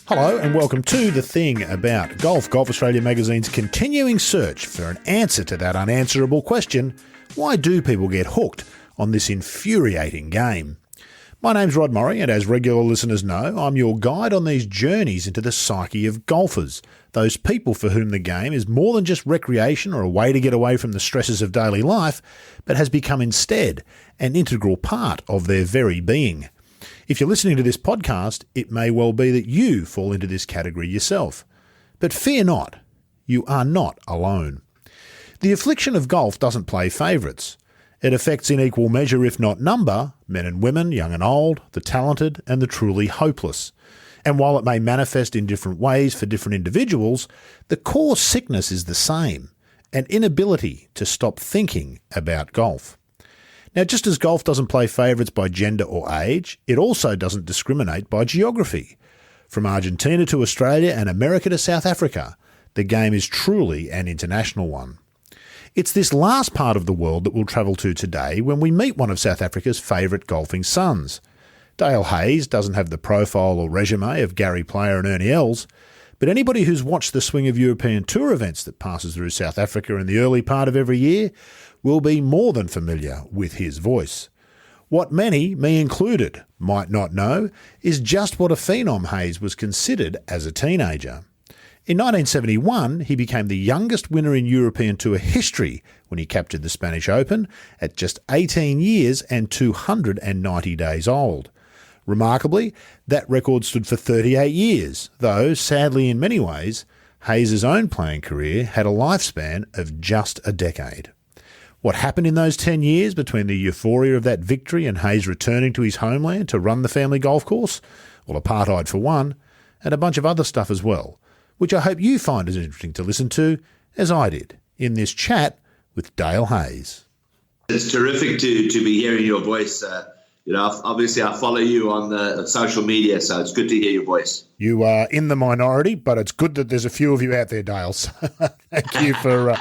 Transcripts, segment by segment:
Hello and welcome to The Thing About Golf, Golf Australia magazine's continuing search for an answer to that unanswerable question: why do people get hooked on this infuriating game? My name's Rod Murray, and as regular listeners know, I'm your guide on these journeys into the psyche of golfers, those people for whom the game is more than just recreation or a way to get away from the stresses of daily life, but has become instead an integral part of their very being. If you're listening to this podcast, it may well be that you fall into this category yourself. But fear not, you are not alone. The affliction of golf doesn't play favourites. It affects in equal measure, if not number, men and women, young and old, the talented and the truly hopeless. And while it may manifest in different ways for different individuals, the core sickness is the same: an inability to stop thinking about golf. Now, just as golf doesn't play favourites by gender or age, it also doesn't discriminate by geography. From Argentina to Australia and America to South Africa, the game is truly an international one. It's this last part of the world that we'll travel to today when we meet one of South Africa's favourite golfing sons. Dale Hayes doesn't have the profile or resume of Gary Player and Ernie Els, but anybody who's watched the swing of European Tour events that passes through South Africa in the early part of every year will be more than familiar with his voice. What many, me included, might not know is just what a phenom Hayes was considered as a teenager. In 1971, he became the youngest winner in European Tour history when he captured the Spanish Open at just 18 years and 290 days old. Remarkably, that record stood for 38 years, though, sadly in many ways, Hayes' own playing career had a lifespan of just a decade. What happened in those 10 years between the euphoria of that victory and Hayes returning to his homeland to run the family golf course? Well, apartheid for one, and a bunch of other stuff as well, which I hope you find as interesting to listen to as I did in this chat with Dale Hayes. It's terrific to be hearing your voice. Obviously I follow you on the social media, so it's good to hear your voice. You are in the minority, but it's good that there's a few of you out there, Dale. So thank you for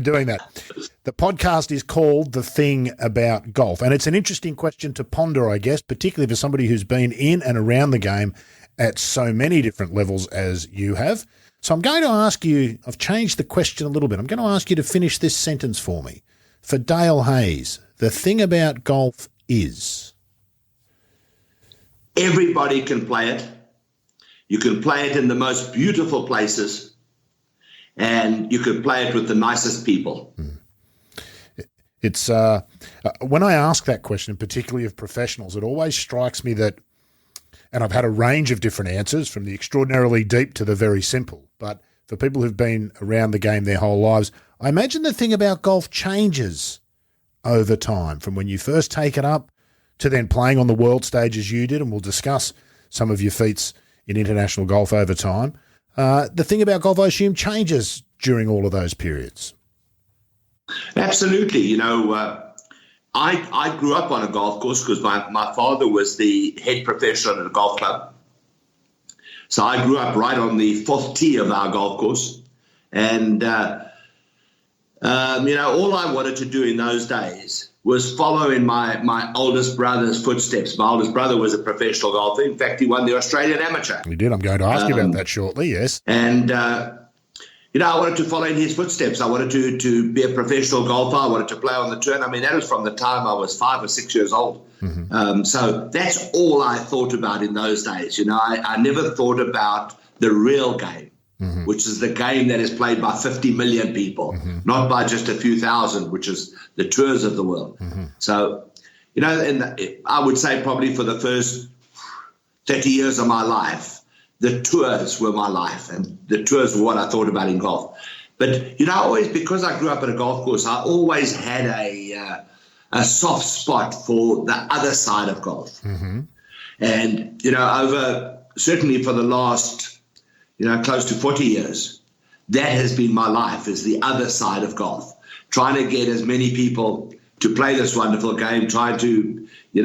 doing that. The podcast is called The Thing About Golf, and it's an interesting question to ponder, I guess, particularly for somebody who's been in and around the game at so many different levels as you have. So I'm going to ask you, I've changed the question a little bit. I'm going to ask you to finish this sentence for me. For Dale Hayes, the thing about golf is... Everybody can play it. You can play it in the most beautiful places, and you can play it with the nicest people. It's when I ask that question, particularly of professionals, it always strikes me that, and I've had a range of different answers from the extraordinarily deep to the very simple, but for people who've been around the game their whole lives, I imagine the thing about golf changes over time from when you first take it up to then playing on the world stage as you did, and we'll discuss some of your feats in international golf over time. The thing about golf, I assume, changes during all of those periods. Absolutely. I grew up on a golf course because my father was the head professional at a golf club. So I grew up right on the fourth tee of our golf course. And, all I wanted to do in those days was follow in my oldest brother's footsteps. My oldest brother was a professional golfer. In fact, he won the Australian Amateur. We did. I'm going to ask you about that shortly, yes. And, I wanted to follow in his footsteps. I wanted to be a professional golfer. I wanted to play on the tour. I mean, that was from the time I was 5 or 6 years old. Mm-hmm. So that's all I thought about in those days. I never thought about the real game. Mm-hmm. Which is the game that is played by 50 million people, mm-hmm. not by just a few thousand, which is the tours of the world. Mm-hmm. So, I would say probably for the first 30 years of my life, the tours were my life, and the tours were what I thought about in golf. But, always, because I grew up at a golf course, I always had a soft spot for the other side of golf. Mm-hmm. And, certainly for the last close to 40 years, that has been my life, is the other side of golf. Trying to get as many people to play this wonderful game, trying to, we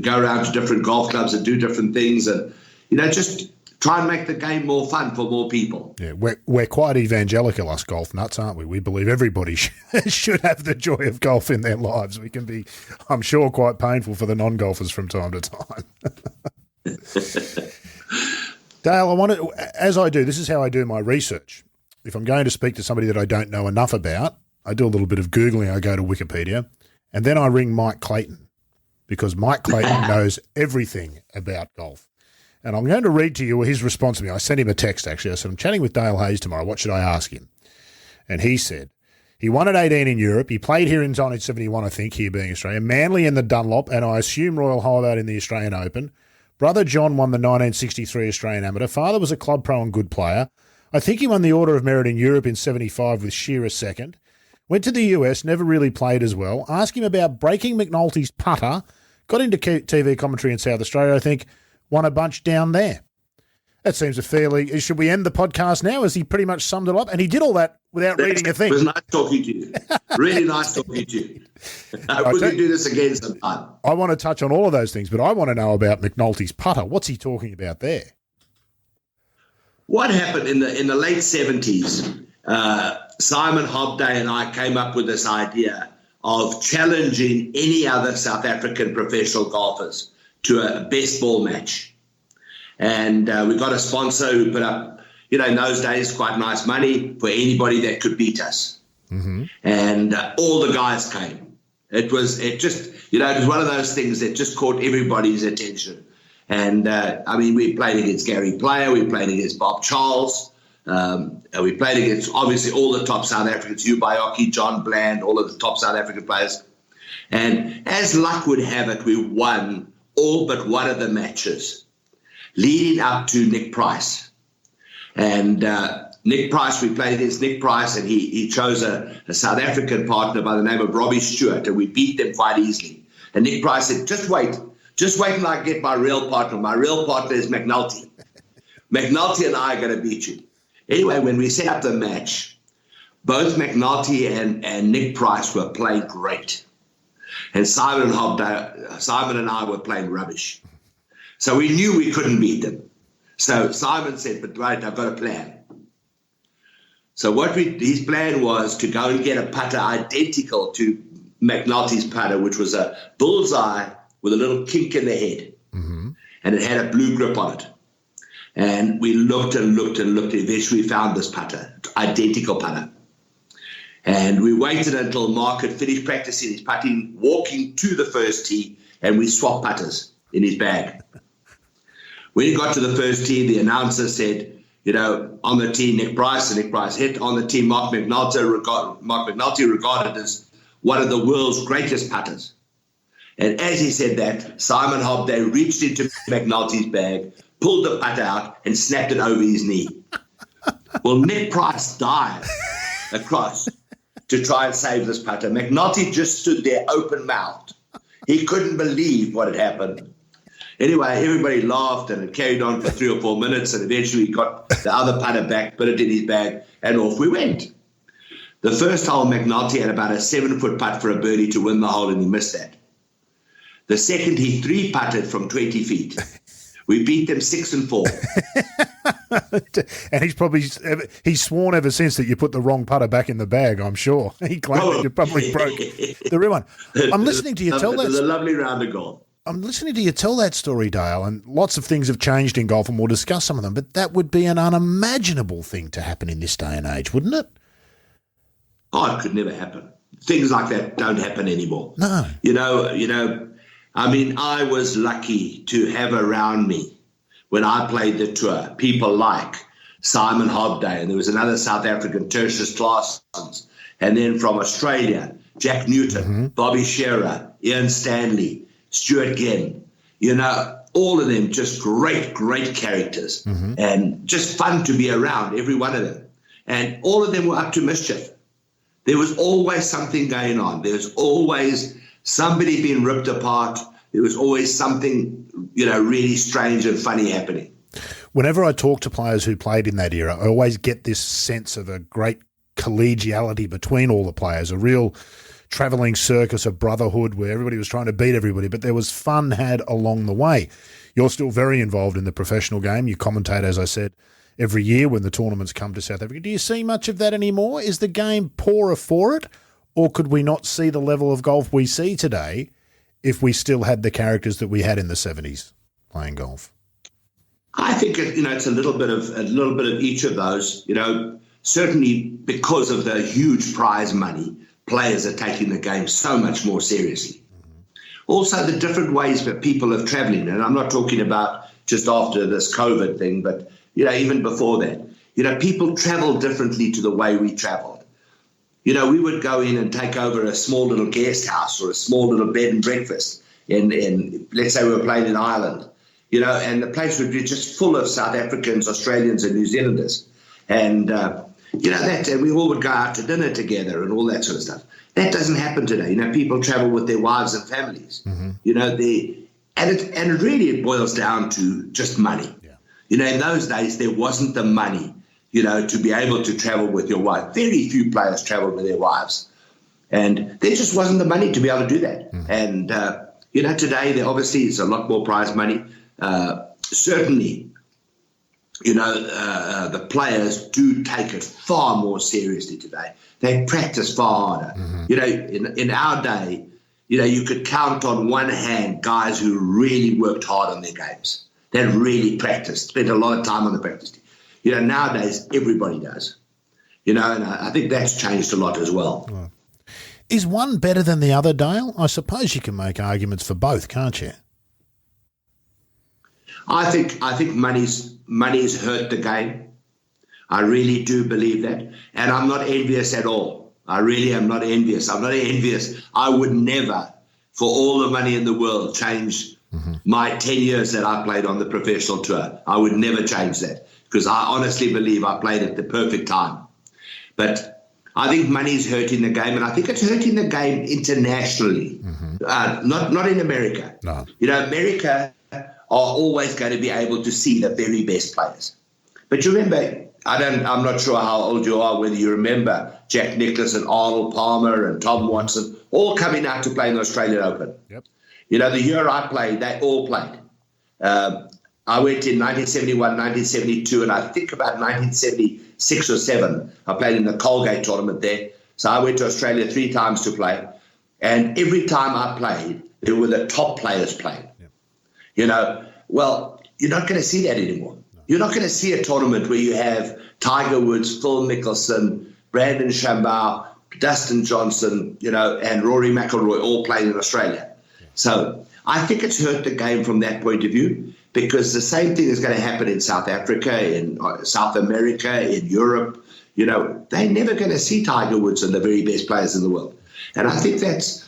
go around to different golf clubs and do different things and, just try and make the game more fun for more people. Yeah, we're quite evangelical, us golf nuts, aren't we? We believe everybody should have the joy of golf in their lives. We can be, I'm sure, quite painful for the non-golfers from time to time. Dale, I want to, as I do, this is how I do my research. If I'm going to speak to somebody that I don't know enough about, I do a little bit of Googling. I go to Wikipedia, and then I ring Mike Clayton, because Mike Clayton knows everything about golf. And I'm going to read to you his response to me. I sent him a text, actually. I said, I'm chatting with Dale Hayes tomorrow. What should I ask him? And he said, he won at 18 in Europe. He played here in 1971, I think, here being Australia. Manly in the Dunlop, and I assume Royal Hobart in the Australian Open. Brother John won the 1963 Australian Amateur. Father was a club pro and good player. I think he won the Order of Merit in Europe in 75 with Shearer second. Went to the US, never really played as well. Ask him about breaking McNulty's putter. Got into TV commentary in South Australia, I think. Won a bunch down there. That seems a fairly... Should we end the podcast now? Has he pretty much summed it up? And he did all that without reading a thing. It was nice talking to you. Really nice talking to you. We can do this again sometime. I want to touch on all of those things, but I want to know about McNulty's putter. What's he talking about there? What happened in the late 70s, Simon Hobday and I came up with this idea of challenging any other South African professional golfers to a best ball match. And we got a sponsor who put up, in those days, quite nice money for anybody that could beat us. Mm-hmm. And all the guys came. It was one of those things that just caught everybody's attention. And, we played against Gary Player, we played against Bob Charles, we played against, obviously, all the top South Africans, Hugh Baiocchi, John Bland, all of the top South African players. And as luck would have it, we won all but one of the matches, leading up to Nick Price. And Nick Price, we played against Nick Price, and he chose a South African partner by the name of Robbie Stewart, and we beat them quite easily. And Nick Price said, just wait until I get my real partner. My real partner is McNulty. McNulty and I are going to beat you. Anyway, when we set up the match, both McNulty and Nick Price were playing great. And Simon and I were playing rubbish. So we knew we couldn't beat them. So Simon said, but right, I've got a plan. So his plan was to go and get a putter identical to McNulty's putter, which was a bullseye with a little kink in the head. Mm-hmm. And it had a blue grip on it. And we looked and looked and looked. Eventually we found this putter, identical putter. And we waited until Mark had finished practicing his putting, walking to the first tee, and we swapped putters in his bag. When he got to the first tee, the announcer said, on the tee, Nick Price, and Nick Price hit. On the tee, Mark McNulty regarded as one of the world's greatest putters. And as he said that, Simon Hobday reached into McNulty's bag, pulled the putter out, and snapped it over his knee. Well, Nick Price dived across to try and save this putter. McNulty just stood there open-mouthed. He couldn't believe what had happened. Anyway, everybody laughed, and it carried on for 3 or 4 minutes, and eventually he got the other putter back, put it in his bag, and off we went. The first hole, McNulty had about a 7-foot putt for a birdie to win the hole, and he missed that. The second, he 3-putted from 20 feet. We beat them 6-4. And he's sworn ever since that you put the wrong putter back in the bag, I'm sure. He claimed that you probably broke the real one. I'm listening to you tell that. It was a lovely round of golf. I'm listening to you tell that story, Dale, and lots of things have changed in golf, and we'll discuss some of them, but that would be an unimaginable thing to happen in this day and age, wouldn't it? Oh, it could never happen. Things like that don't happen anymore. No. I was lucky to have around me when I played the tour people like Simon Hobday, and there was another South African, Tertius Claessens, and then from Australia, Jack Newton, Bobby Shearer, Ian Stanley, Stuart Ginn, all of them just great, great characters and just fun to be around, every one of them. And all of them were up to mischief. There was always something going on. There was always somebody being ripped apart. There was always something, really strange and funny happening. Whenever I talk to players who played in that era, I always get this sense of a great collegiality between all the players, a real travelling circus of brotherhood where everybody was trying to beat everybody, but there was fun had along the way. You're still very involved in the professional game. You commentate, as I said, every year when the tournaments come to South Africa. Do you see much of that anymore? Is the game poorer for it, or could we not see the level of golf we see today if we still had the characters that we had in the 70s playing golf? I think it's a little bit of each of those. Certainly because of the huge prize money, players are taking the game so much more seriously. Also, the different ways that people are traveling, and I'm not talking about just after this COVID thing, but even before that, people travel differently to the way we traveled. We would go in and take over a small little guest house or a small little bed and breakfast in let's say we were playing in Ireland, and the place would be just full of South Africans, Australians, and New Zealanders, and that we all would go out to dinner together and all that sort of stuff. That doesn't happen today. People travel with their wives and families. And it really boils down to just money. Yeah. In those days there wasn't the money, to be able to travel with your wife. Very few players traveled with their wives, and there just wasn't the money to be able to do that. And today there obviously is a lot more prize money. Certainly, the players do take it far more seriously today. They practice far harder. In our day, you could count on one hand guys who really worked hard on their games. They really practiced, spent a lot of time on the practice team. Nowadays everybody does. And I think that's changed a lot as well. Right. Is one better than the other, Dale? I suppose you can make arguments for both, can't you? I think money's hurt the game. I really do believe that. And I'm not envious at all. I really am not envious. I'm not envious. I would never, for all the money in the world, change my 10 years that I played on the professional tour. I would never change that because I honestly believe I played at the perfect time. But I think money's hurting the game, and I think it's hurting the game internationally, not in America. No. America are always going to be able to see the very best players. But you remember, I'm not sure how old you are, whether you remember Jack Nicklaus and Arnold Palmer and Tom Watson all coming out to play in the Australian Open. Yep. The year I played, they all played. I went in 1971, 1972, and I think about 1976 or 7, I played in the Colgate tournament there. So I went to Australia 3 times to play. And every time I played, there were the top players playing. Yep. Well, you're not going to see that anymore. No. You're not going to see a tournament where you have Tiger Woods, Phil Mickelson, Brandon Chambao, Dustin Johnson, and Rory McIlroy all playing in Australia. Yeah. So I think it's hurt the game from that point of view, because the same thing is going to happen in South Africa, in South America, in Europe. They're never going to see Tiger Woods and the very best players in the world. And I think that's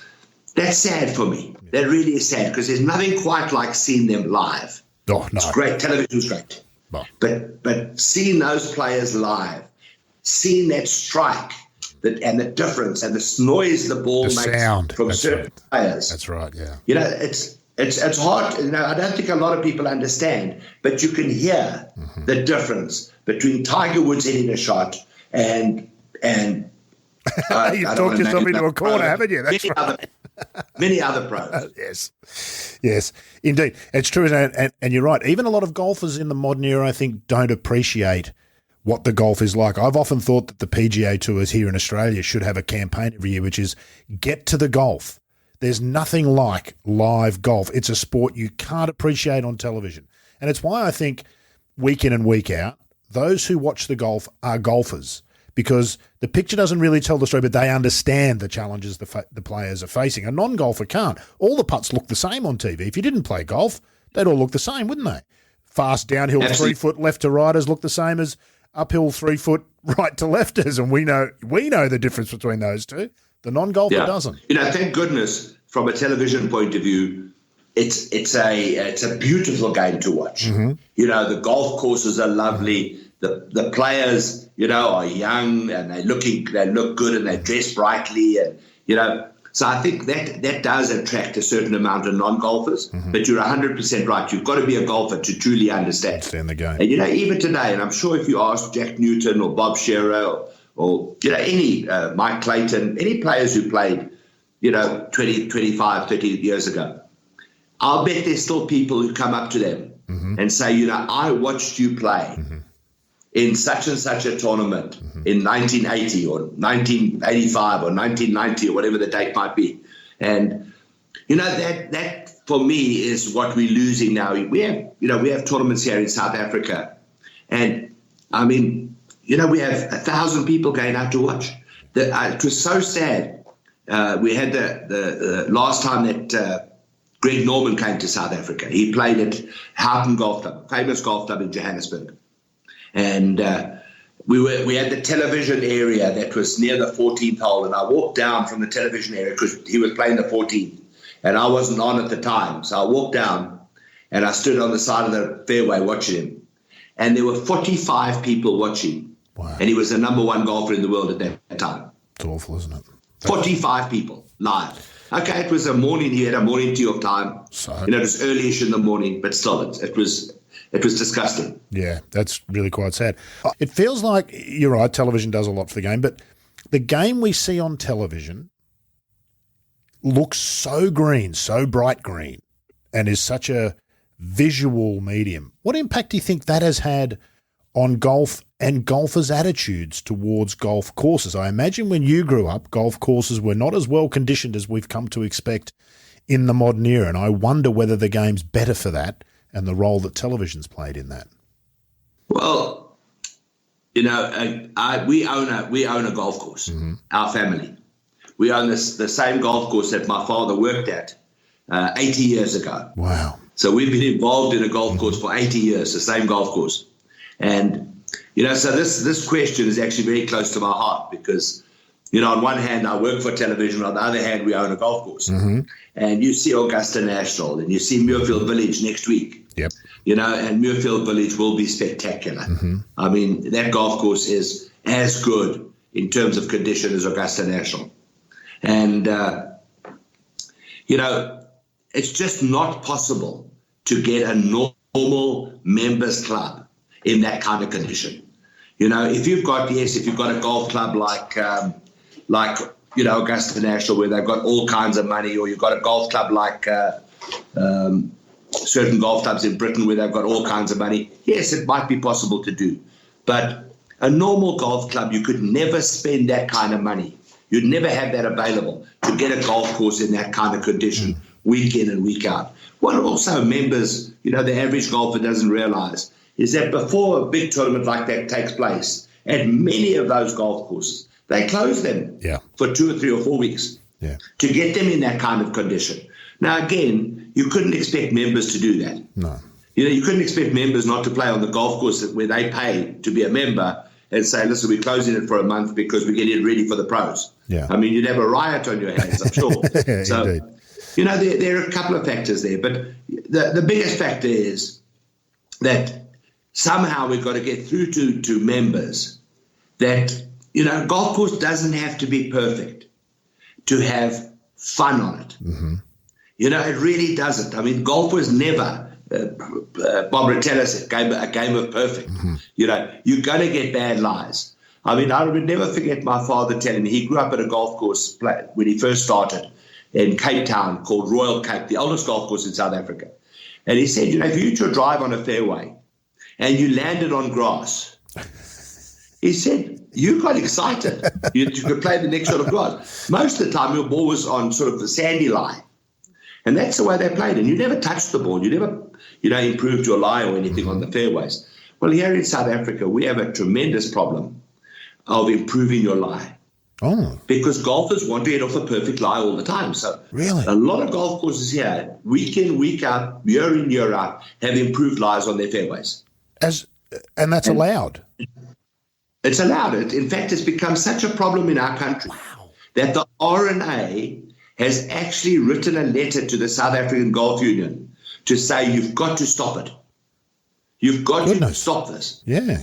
sad for me. That really is sad, because there's nothing quite like seeing them live. Oh, no. It's great. Television's great. Oh. But seeing those players live, seeing that strike and the difference and the noise the ball makes sound from certain players. That's right, yeah. It's hard. I don't think a lot of people understand, but you can hear the difference between Tiger Woods hitting a shot and you've talked yourself into a corner, haven't you? That's right. Many other pros. Yes, indeed. It's true, and you're right. Even a lot of golfers in the modern era, I think, don't appreciate what the golf is like. I've often thought that the PGA Tours here in Australia should have a campaign every year, which is get to the golf. There's nothing like live golf. It's a sport you can't appreciate on television. And it's why I think week in and week out, those who watch the golf are golfers, because the picture doesn't really tell the story, but they understand the challenges the players are facing. A non-golfer can't. All the putts look the same on TV. If you didn't play golf, they'd all look the same, wouldn't they? Fast downhill 3-foot left to righters look the same as uphill 3-foot right to lefters, and we know the difference between those two. The non-golfer doesn't. Thank goodness, from a television point of view, it's a beautiful game to watch. The golf courses are lovely. The players, are young and they look good and they dress brightly, and so I think that does attract a certain amount of non-golfers. But you're 100% right. You've got to be a golfer to truly understand the game. And even today, and I'm sure if you ask Jack Newton or Bob Shearer or any Mike Clayton, any players who played 20, 25, 30 years ago, I'll bet there's still people who come up to them and say, I watched you play in such and such a tournament in 1980 or 1985 or 1990 or whatever the date might be. And, that for me is what we're losing now. We have tournaments here in South Africa, and I mean, we have 1,000 people going out to watch. It was so sad. We had the last time that Greg Norman came to South Africa. He played at Houghton Golf Club, famous golf club in Johannesburg, and we had the television area that was near the 14th hole, and I walked down from the television area because he was playing the 14th, and I wasn't on at the time, so I walked down and I stood on the side of the fairway watching him, and there were 45 people watching. Wow. And he was the number one golfer in the world at that time. It's awful, isn't it? 45 people live. Okay, it was a morning. He had a morning tea of time. So, it was early-ish in the morning, but still, it was disgusting. Yeah, that's really quite sad. It feels like, you're right, television does a lot for the game, but the game we see on television looks so green, so bright green, and is such a visual medium. What impact do you think that has had on golf and golfers' attitudes towards golf courses? I imagine when you grew up, golf courses were not as well conditioned as we've come to expect in the modern era, and I wonder whether the game's better for that and the role that television's played in that. Well, we own a golf course, our family. We own the same golf course that my father worked at 80 years ago. Wow. So we've been involved in a golf course for 80 years, the same golf course. And, so this question is actually very close to my heart because, on one hand, I work for television. On the other hand, we own a golf course. Mm-hmm. And you see Augusta National and you see Muirfield Village next week. Yep. And Muirfield Village will be spectacular. Mm-hmm. I mean, that golf course is as good in terms of condition as Augusta National. And, it's just not possible to get a normal members club in that kind of condition. If you've got a golf club like Augusta National where they've got all kinds of money, or you've got a golf club like certain golf clubs in Britain where they've got all kinds of money, yes, it might be possible to do. But a normal golf club, you could never spend that kind of money. You'd never have that available to get a golf course in that kind of condition week in and week out. What also members, the average golfer doesn't realize is that before a big tournament like that takes place, at many of those golf courses, they close them for 2 or 3 or 4 weeks to get them in that kind of condition. Now, again, you couldn't expect members to do that. No. You couldn't expect members not to play on the golf course where they pay to be a member and say, listen, we're closing it for a month because we're getting it ready for the pros. Yeah. I mean, you'd have a riot on your hands, I'm sure. So, indeed. There are a couple of factors there, but the biggest factor is that somehow we've got to get through to members that, golf course doesn't have to be perfect to have fun on it. Mm-hmm. It really doesn't. I mean, golf was never, Bob Rotella said, a game of perfect. Mm-hmm. You're going to get bad lies. I mean, I would never forget my father telling me he grew up at a golf course when he first started in Cape Town called Royal Cape, the oldest golf course in South Africa. And he said, if you were to drive on a fairway and you landed on grass, he said, you got excited. You could play the next sort of grass. Most of the time, your ball was on sort of the sandy lie. And that's the way they played. And you never touched the ball. You never, improved your lie or anything on the fairways. Well, here in South Africa, we have a tremendous problem of improving your lie. Oh. Because golfers want to get off a perfect lie all the time. So really? A lot of golf courses here, week in, week out, year in, year out, have improved lies on their fairways. And that's allowed? It's allowed. In fact, it's become such a problem in our country that the R&A has actually written a letter to the South African Golf Union to say you've got to stop it. You've got to stop this. Yeah.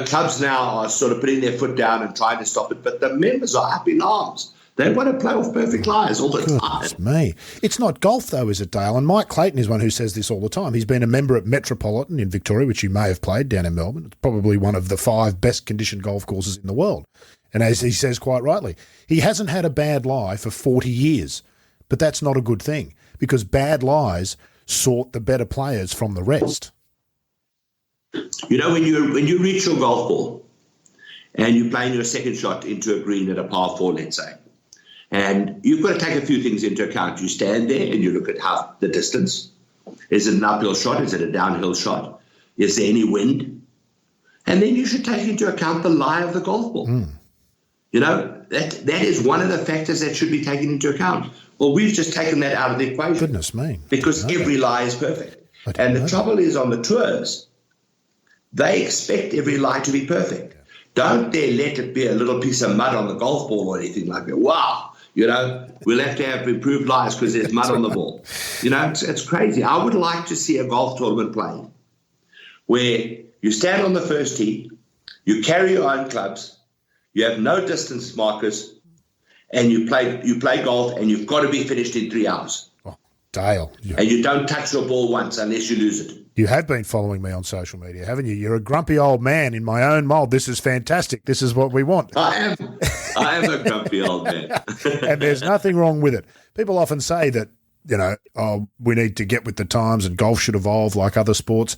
Clubs now are sort of putting their foot down and trying to stop it, but the members are up in arms. They want to play off perfect lies all the time. Goodness me. It's not golf, though, is it, Dale? And Mike Clayton is one who says this all the time. He's been a member at Metropolitan in Victoria, which you may have played down in Melbourne. It's probably one of the 5 best-conditioned golf courses in the world. And as he says quite rightly, he hasn't had a bad lie for 40 years. But that's not a good thing because bad lies sort the better players from the rest. When you reach your golf ball and you're playing your second shot into a green at a par 4, let's say, And you've got to take a few things into account. You stand there and you look at how the distance. Is it an uphill shot? Is it a downhill shot? Is there any wind? And then you should take into account the lie of the golf ball. You know, that is one of the factors that should be taken into account. Well, we've just taken that out of the equation. Goodness me. Because every lie is perfect. And the trouble is on the tours, they expect every lie to be perfect. Don't dare let it be a little piece of mud on the golf ball or anything like that. Wow. You know, we'll have to have improved lies because there's mud on the ball. You know, it's crazy. I would like to see a golf tournament played where you stand on the first tee, you carry your own clubs, you have no distance markers, and you play golf, and you've got to be finished in 3 hours. Oh, Dale. And you don't touch your ball once unless you lose it. You have been following me on social media, haven't you? You're a grumpy old man in my own mould. This is fantastic. This is what we want. I am a grumpy old man. And there's nothing wrong with it. People often say that, you know, oh, we need to get with the times and golf should evolve like other sports.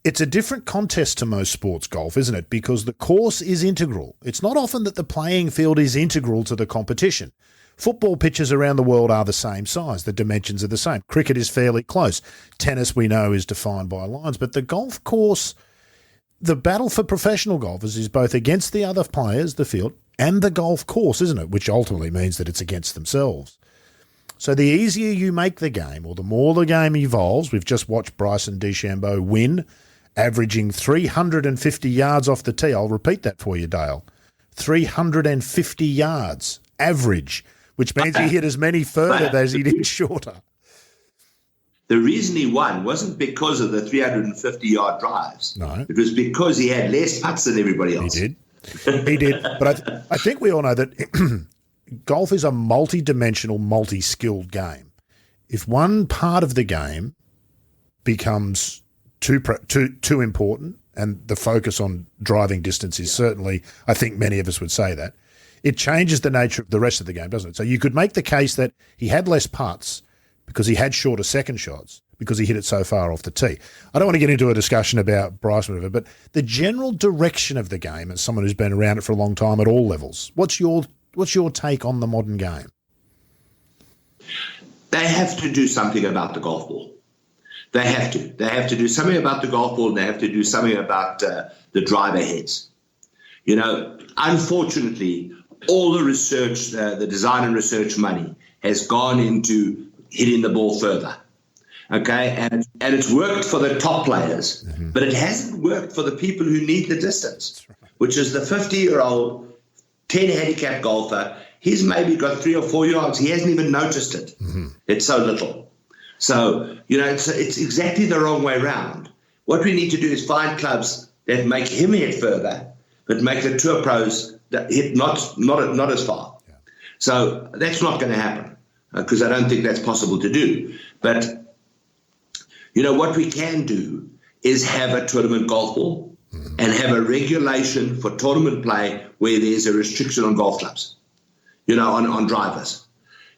It's a different contest to most sports, golf, isn't it? Because the course is integral. It's not often that the playing field is integral to the competition. Football pitches around the world are the same size. The dimensions are the same. Cricket is fairly close. Tennis, we know, is defined by lines. But the golf course, the battle for professional golfers is both against the other players, the field, and the golf course, isn't it? Which ultimately means that it's against themselves. So the easier you make the game, or the more the game evolves, we've just watched Bryson DeChambeau win, averaging 350 yards off the tee. I'll repeat that for you, Dale. 350 yards average, which means he hit as many further as he did shorter. The reason he won wasn't because of the 350-yard drives. No. It was because he had less putts than everybody else. He did. But I think we all know that golf is a multi-dimensional, multi-skilled game. If one part of the game becomes too important, and the focus on driving distance is certainly, I think many of us would say that, it changes the nature of the rest of the game, doesn't it? So you could make the case that he had less putts because he had shorter second shots because he hit it so far off the tee. I don't want to get into a discussion about Bryson, but the general direction of the game, as someone who's been around it for a long time at all levels, what's your take on the modern game? They have to do something about the golf ball. They have to. They have to do something about the golf ball, and they have to do something about the driver heads. You know, unfortunately, all the research, the design and research money has gone into hitting the ball further. Okay, and it's worked for the top players, but it hasn't worked for the people who need the distance, which is the 50-year-old 10 handicap golfer. He's maybe got 3 or 4 yards. He hasn't even noticed it. It's so little. So, you know, it's exactly the wrong way around. What we need to do is find clubs that make him hit further, but make the tour pros that hit not as far. Yeah. So that's not going to happen because I don't think that's possible to do. But, you know, what we can do is have a tournament golf ball and have a regulation for tournament play where there's a restriction on golf clubs, you know, on drivers.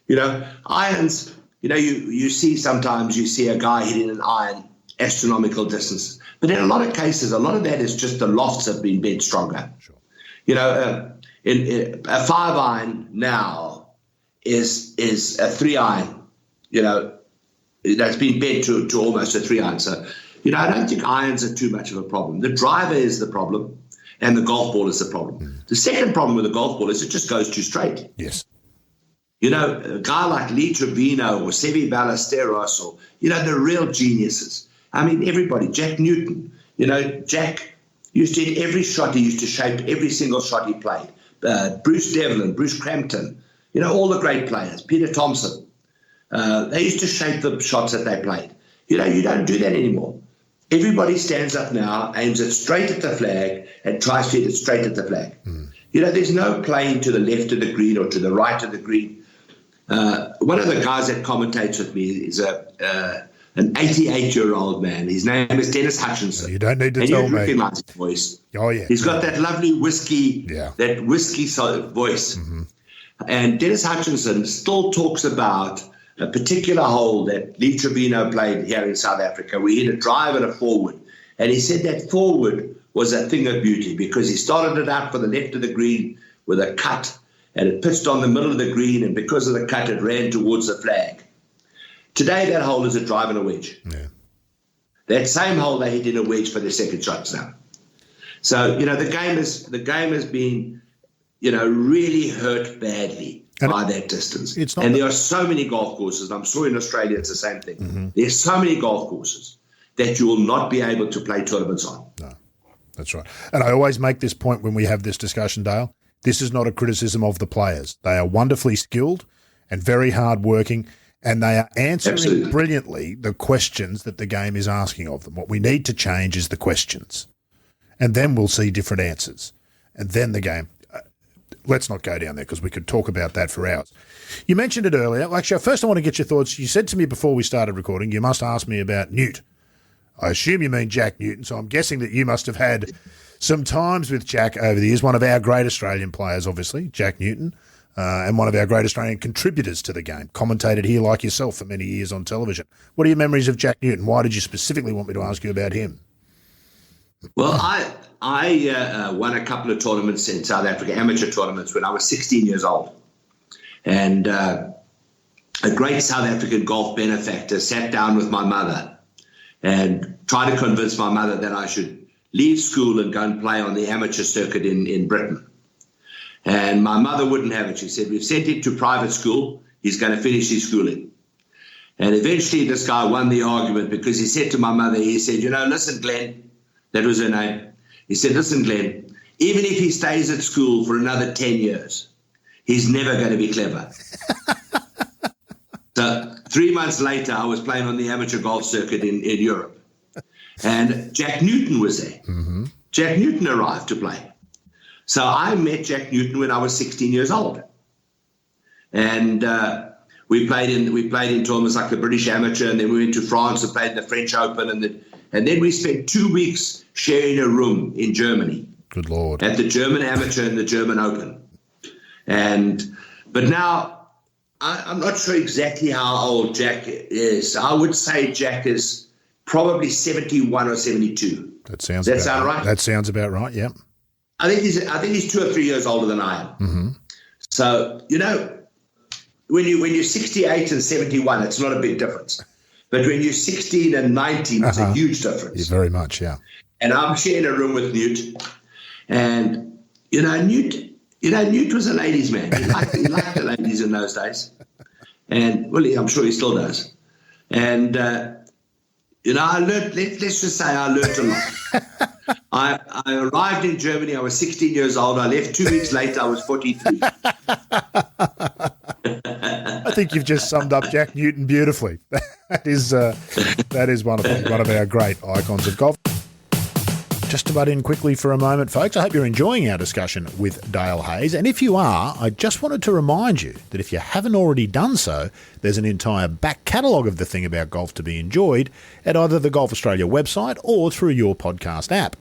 You know, irons, you know, you see sometimes you see a guy hitting an iron astronomical distance. But in a lot of cases, a lot of that is just the lofts have been bent stronger. Sure. You know, in a 5-iron now is a 3-iron, you know, that's been bent to almost a 3-iron. So, you know, I don't think irons are too much of a problem. The driver is the problem and the golf ball is the problem. The second problem with the golf ball is it just goes too straight. Yes. You know, a guy like Lee Trevino or Seve Ballesteros or, you know, the real geniuses. I mean, everybody, Jack Newton, you know, Jack used to hit every shot. He used to shape every single shot he played. Bruce Devlin, Bruce Crampton, you know, all the great players, Peter Thompson. They used to shape the shots that they played. You know, you don't do that anymore. Everybody stands up now, aims it straight at the flag and tries to hit it straight at the flag. You know, there's no playing to the left of the green or to the right of the green. One of the guys that commentates with me is an 88-year-old man. His name is Dennis Hutchinson. You don't need to tell me. And you recognize his voice. Oh, yeah. He's got that lovely whiskey, that whiskey voice. And Dennis Hutchinson still talks about a particular hole that Lee Trevino played here in South Africa. We hit a drive and a forward. And he said that forward was a thing of beauty because he started it out for the left of the green with a cut. and it pitched on the middle of the green, and because of the cut, it ran towards the flag. Today, that hole is a drive and a wedge. Yeah. That same hole they hit in a wedge for their second shots now. So, the game has been, really hurt badly by that distance. And there are so many golf courses, I'm sure in Australia it's the same thing. Mm-hmm. There's so many golf courses that you will not be able to play tournaments on. No, that's right. And I always make this point when we have this discussion, Dale. This is not a criticism of the players. They are wonderfully skilled and very hard-working, and they are answering brilliantly the questions that the game is asking of them. What we need to change is the questions, and then we'll see different answers. And then the game. Let's not go down there because we could talk about that for hours. You mentioned it earlier. Actually, first I want to get your thoughts. You said to me before we started recording, you must ask me about Newt. I assume you mean Jack Newton, so I'm guessing that you must have had some times with Jack over the years, one of our great Australian players, obviously, Jack Newton, and one of our great Australian contributors to the game, commentated here like yourself for many years on television. What are your memories of Jack Newton? Why did you specifically want me to ask you about him? Well, I won a couple of tournaments in South Africa, amateur tournaments, when I was 16 years old. And a great South African golf benefactor sat down with my mother and tried to convince my mother that I should leave school and go and play on the amateur circuit in Britain. And my mother wouldn't have it. She said, we've sent him to private school. He's going to finish his schooling. And eventually this guy won the argument because he said to my mother, he said, listen, Glenn, that was her name. He said, listen, Glenn, even if he stays at school for another 10 years, he's never going to be clever. So 3 months later, I was playing on the amateur golf circuit in Europe. And Jack Newton was there. Mm-hmm. Jack Newton arrived to play. So I met Jack Newton when I was 16 years old. And we played in tournaments like the British Amateur, and then we went to France and played in the French Open. And then we spent 2 weeks sharing a room in Germany. Good Lord. At the German Amateur and the German Open. But now, I'm not sure exactly how old Jack is. I would say Jack is probably 71 or 72. Does that sound right? That sounds about right, yeah. I think he's 2 or 3 years older than I am. Mm-hmm. So, when you're 68 and 71, it's not a big difference. But when you're 16 and 19, it's a huge difference. Yeah, very much, yeah. And I'm sharing a room with Newt. And, Newt was a ladies' man. He liked the ladies in those days. And, well, I'm sure he still does. And, I learned, let's just say I learned a lot. I arrived in Germany. I was 16 years old. I left 2 weeks later. I was 43. I think you've just summed up Jack Newton beautifully. That is one of our great icons of golf. Just to butt in quickly for a moment, folks, I hope you're enjoying our discussion with Dale Hayes. And if you are, I just wanted to remind you that if you haven't already done so, there's an entire back catalogue of the thing about golf to be enjoyed at either the Golf Australia website or through your podcast app.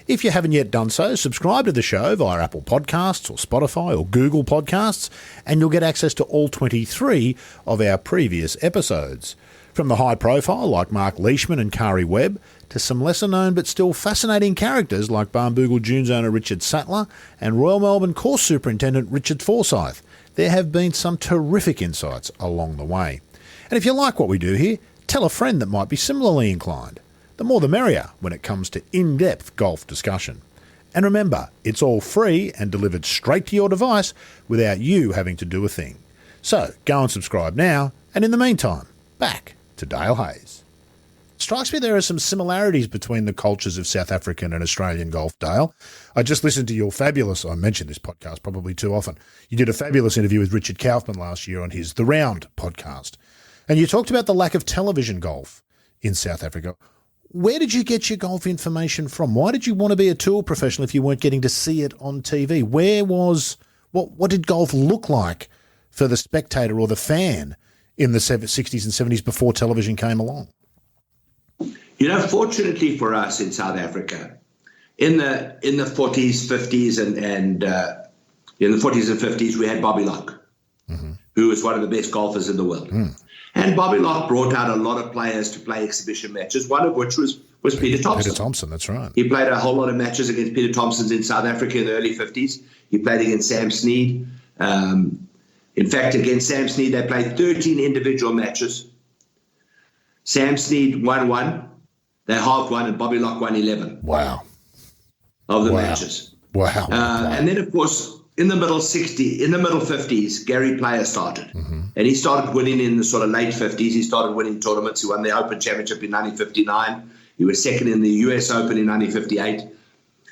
If you haven't yet done so, subscribe to the show via Apple Podcasts or Spotify or Google Podcasts, and you'll get access to all 23 of our previous episodes. From the high profile like Mark Leishman and Kari Webb, to some lesser known but still fascinating characters like Barnbougle Dunes owner Richard Sattler and Royal Melbourne Course Superintendent Richard Forsyth, there have been some terrific insights along the way. And if you like what we do here, tell a friend that might be similarly inclined. The more the merrier when it comes to in-depth golf discussion. And remember, it's all free and delivered straight to your device without you having to do a thing. So go and subscribe now, and in the meantime, back to Dale Hayes. Strikes me there are some similarities between the cultures of South African and Australian golf, Dale. I just listened to your fabulous, I mentioned this podcast probably too often, you did a fabulous interview with Richard Kaufman last year on his The Round podcast. And you talked about the lack of television golf in South Africa. Where did you get your golf information from? Why did you want to be a tour professional if you weren't getting to see it on TV? What did golf look like for the spectator or the fan in the 60s and 70s before television came along? Fortunately for us in South Africa, in the 40s, 50s, and in the 40s and 50s, we had Bobby Locke, mm-hmm. who was one of the best golfers in the world. Mm. And Bobby Locke brought out a lot of players to play exhibition matches, one of which was Peter Thompson. Peter Thompson, that's right. He played a whole lot of matches against Peter Thompson in South Africa in the early 50s. He played against Sam Snead. In fact, against Sam Snead, they played 13 individual matches. Sam Snead won one, they halved one, and Bobby Locke won 11. Wow. Of the matches. Wow. And then, of course, in the middle 50s, Gary Player started. And he started winning in the sort of late 50s. He started winning tournaments. He won the Open Championship in 1959. He was second in the US Open in 1958.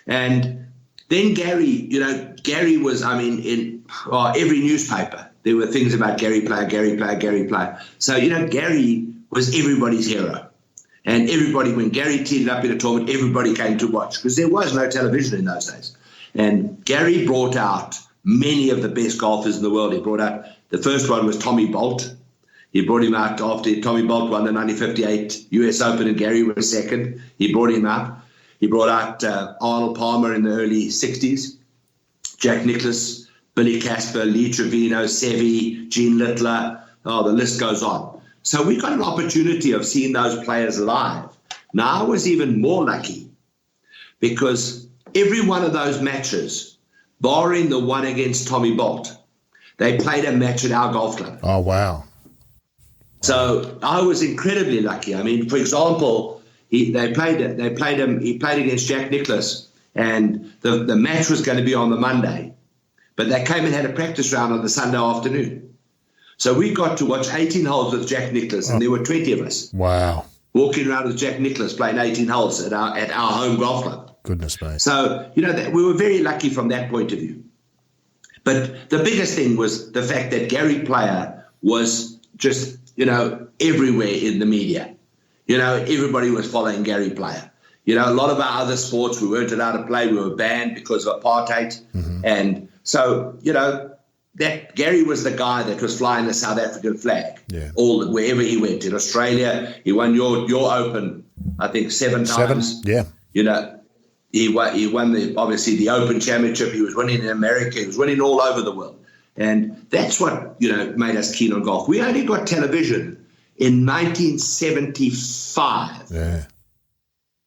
And then Gary was, in every newspaper, there were things about Gary Player. So, Gary was everybody's hero. And everybody, when Gary teed it up in a tournament, everybody came to watch because there was no television in those days. And Gary brought out many of the best golfers in the world. He brought out, the first one was Tommy Bolt. He brought him out after Tommy Bolt won the 1958 US Open and Gary was second. He brought him up. He brought out Arnold Palmer in the early 60s, Jack Nicklaus, Billy Casper, Lee Trevino, Seve, Gene Littler. Oh, the list goes on. So we got an opportunity of seeing those players live. Now, I was even more lucky because every one of those matches, barring the one against Tommy Bolt, they played a match at our golf club. Oh, wow. So I was incredibly lucky. For example, he played against Jack Nicklaus, and the match was going to be on the Monday, but they came and had a practice round on the Sunday afternoon. So we got to watch 18 holes with Jack Nicklaus, and there were 20 of us. Wow. Walking around with Jack Nicklaus playing 18 holes at our home golf club. Goodness me. So, we were very lucky from that point of view. But the biggest thing was the fact that Gary Player was just, everywhere in the media. Everybody was following Gary Player. A lot of our other sports, we weren't allowed to play. We were banned because of apartheid. And so, that Gary was the guy that was flying the South African flag wherever he went. In Australia, he won your Open, I think, 7 times. Yeah. He won the Open Championship. He was winning in America. He was winning all over the world. And that's what, made us keen on golf. We only got television in 1975. Yeah.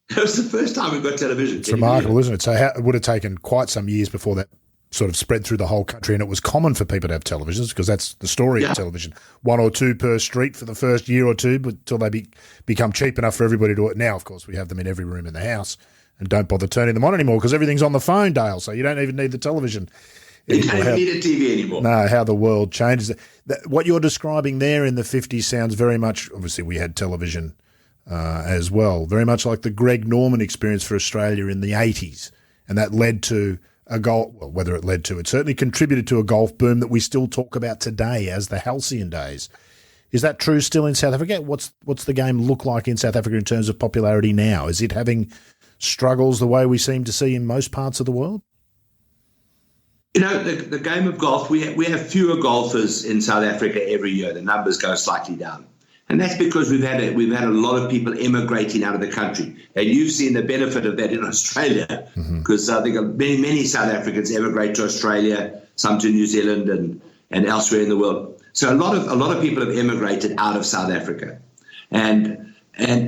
It was the first time we got television. It's remarkable, isn't it? So it would have taken quite some years before that sort of spread through the whole country, and it was common for people to have televisions because that's the story of television. 1 or 2 per street for the first year or two, but until they become cheap enough for everybody to do it. Now, of course, we have them in every room in the house and don't bother turning them on anymore because everything's on the phone, Dale, so you don't even need the television. You don't need a TV anymore. No, how the world changes. What you're describing there in the 50s sounds very much, obviously we had television as well, very much like the Greg Norman experience for Australia in the 80s, and that led to a golf, well, whether it led to, it certainly contributed to a golf boom that we still talk about today as the halcyon days. Is that true still in South Africa? What's the game look like in South Africa in terms of popularity now? Is it having struggles the way we seem to see in most parts of the world? The game of golf, we have fewer golfers in South Africa every year. The numbers go slightly down. And that's because we've had a lot of people emigrating out of the country. And you've seen the benefit of that in Australia because I think many South Africans emigrate to Australia, some to New Zealand and elsewhere in the world. So a lot of people have emigrated out of South Africa. And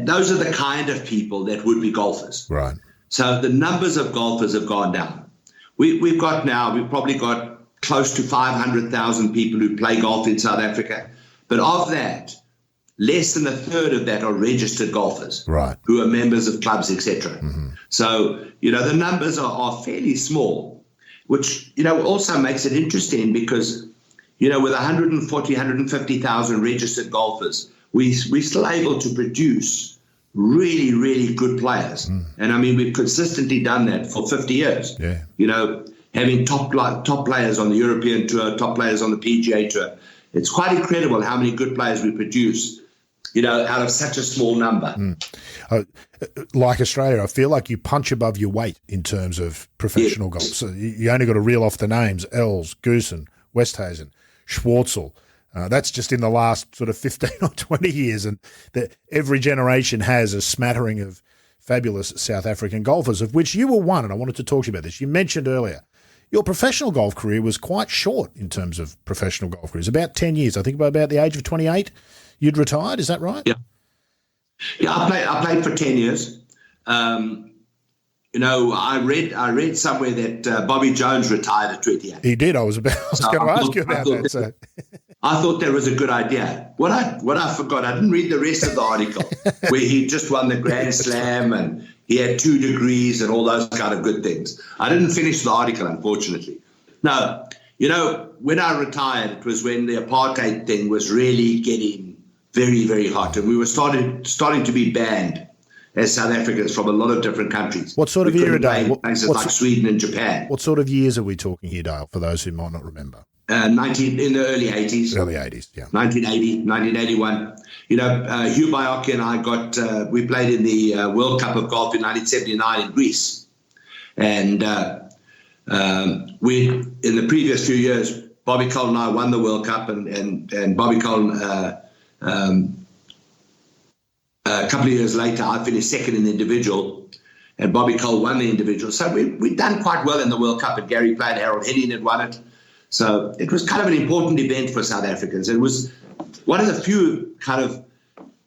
those are the kind of people that would be golfers. Right. So the numbers of golfers have gone down. We've probably got close to 500,000 people who play golf in South Africa. But of that, less than a third of that are registered golfers, right, who are members of clubs, etc. So, the numbers are fairly small, which, also makes it interesting because, with 140, 150,000 registered golfers, we're still able to produce really, really good players. And, we've consistently done that for 50 years. Yeah. Having top players on the European Tour, top players on the PGA Tour. It's quite incredible how many good players we produce out of such a small number. Like Australia, I feel like you punch above your weight in terms of professional golf. So you only got to reel off the names: Els, Goosen, Westhuizen, Schwartzel. That's just in the last sort of 15 or 20 years. And every generation has a smattering of fabulous South African golfers, of which you were one, and I wanted to talk to you about this. You mentioned earlier your professional golf career was quite short in terms of professional golf careers, about 10 years. I think by about the age of 28, you'd retired. Is that right? Yeah. Yeah, I played for 10 years. I read somewhere that Bobby Jones retired at 28. He did. I was going to ask you about that. So. I thought that was a good idea. What I forgot, I didn't read the rest of the article where he just won the Grand Slam and he had 2 degrees and all those kind of good things. I didn't finish the article, unfortunately. No, when I retired, it was when the apartheid thing was really getting very, very hot, and we were starting to be banned as South Africans from a lot of different countries. What sort of era, Dale? Places like Sweden and Japan. What sort of years are we talking here, Dale, for those who might not remember? In the early 80s. Early 80s, yeah. 1980, 1981. Hugh Bioki and I we played in the World Cup of Golf in 1979 in Greece. And in the previous few years, Bobby Cole and I won the World Cup, and Bobby Cole, a couple of years later, I finished second in the individual, and Bobby Cole won the individual. So we'd done quite well in the World Cup, and Gary played, Harold Henning had won it. So it was kind of an important event for South Africans. It was one of the few kind of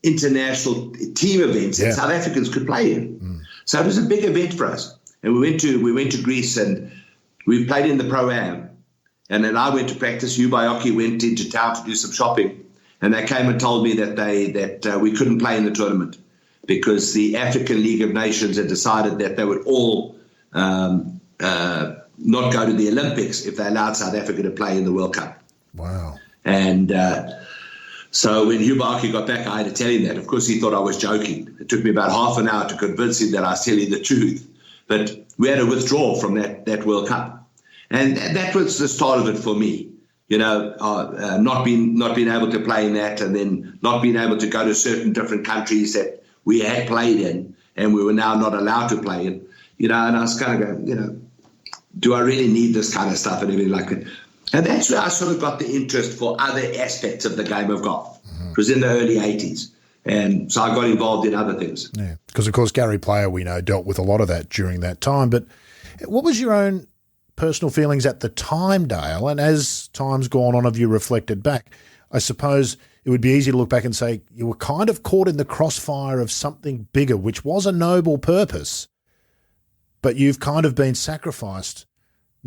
international team events that South Africans could play in. So it was a big event for us. And we went to Greece and we played in the Pro-Am. And then I went to practice. Hugh Bioki went into town to do some shopping. And they came and told me that we couldn't play in the tournament because the African League of Nations had decided that they would all not go to the Olympics if they allowed South Africa to play in the World Cup. Wow. And so when Hugh Bioki got back, I had to tell him that. Of course, he thought I was joking. It took me about half an hour to convince him that I was telling the truth. But we had to withdraw from that World Cup. And that was the start of it for me. Not being able to play in that, and then not being able to go to certain different countries that we had played in and we were now not allowed to play in. And I was kind of going, do I really need this kind of stuff and everything like that? And that's where I sort of got the interest for other aspects of the game of golf. It was in the early 80s. And so I got involved in other things. Yeah, because, of course, Gary Player, we know, dealt with a lot of that during that time. But what was your own personal feelings at the time, Dale? And as time's gone on, have you reflected back? I suppose it would be easy to look back and say you were kind of caught in the crossfire of something bigger, which was a noble purpose, but you've kind of been sacrificed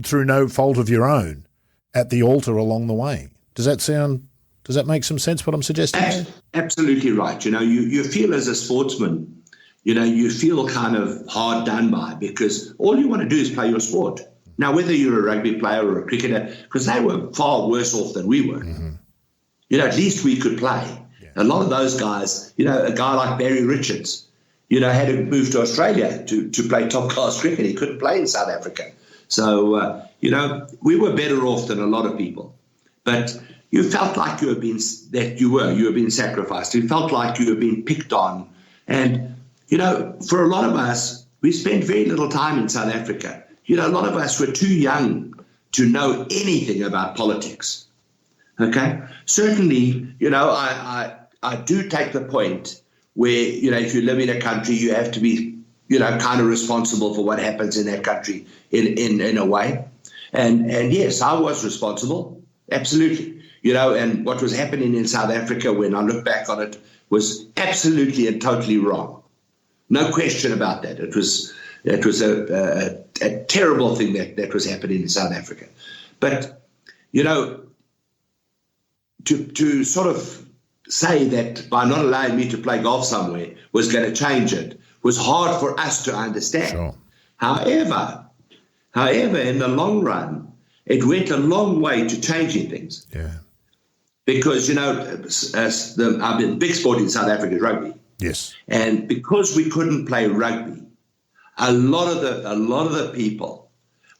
through no fault of your own at the altar along the way. Does that make some sense, what I'm suggesting? Absolutely right. You feel as a sportsman, you feel kind of hard done by because all you want to do is play your sport. Now, whether you're a rugby player or a cricketer, because they were far worse off than we were. At least we could play. Yeah. A lot of those guys, a guy like Barry Richards, had to move to Australia to play top-class cricket. He couldn't play in South Africa. So, we were better off than a lot of people. But you felt like you were being sacrificed. You felt like you were being picked on. And, for a lot of us, we spent very little time in South Africa. A lot of us were too young to know anything about politics. Okay? Certainly, I do take the point where, if you live in a country, you have to be, kind of responsible for what happens in that country in a way. And yes, I was responsible. Absolutely. And what was happening in South Africa when I look back on it was absolutely and totally wrong. No question about that. It was a terrible thing that was happening in South Africa. But, to sort of say that by not allowing me to play golf somewhere was going to change it was hard for us to understand. Sure. However, in the long run, it went a long way to changing things. Yeah. Because, I mean, big sport in South Africa is rugby. Yes. And because we couldn't play rugby, a lot of the people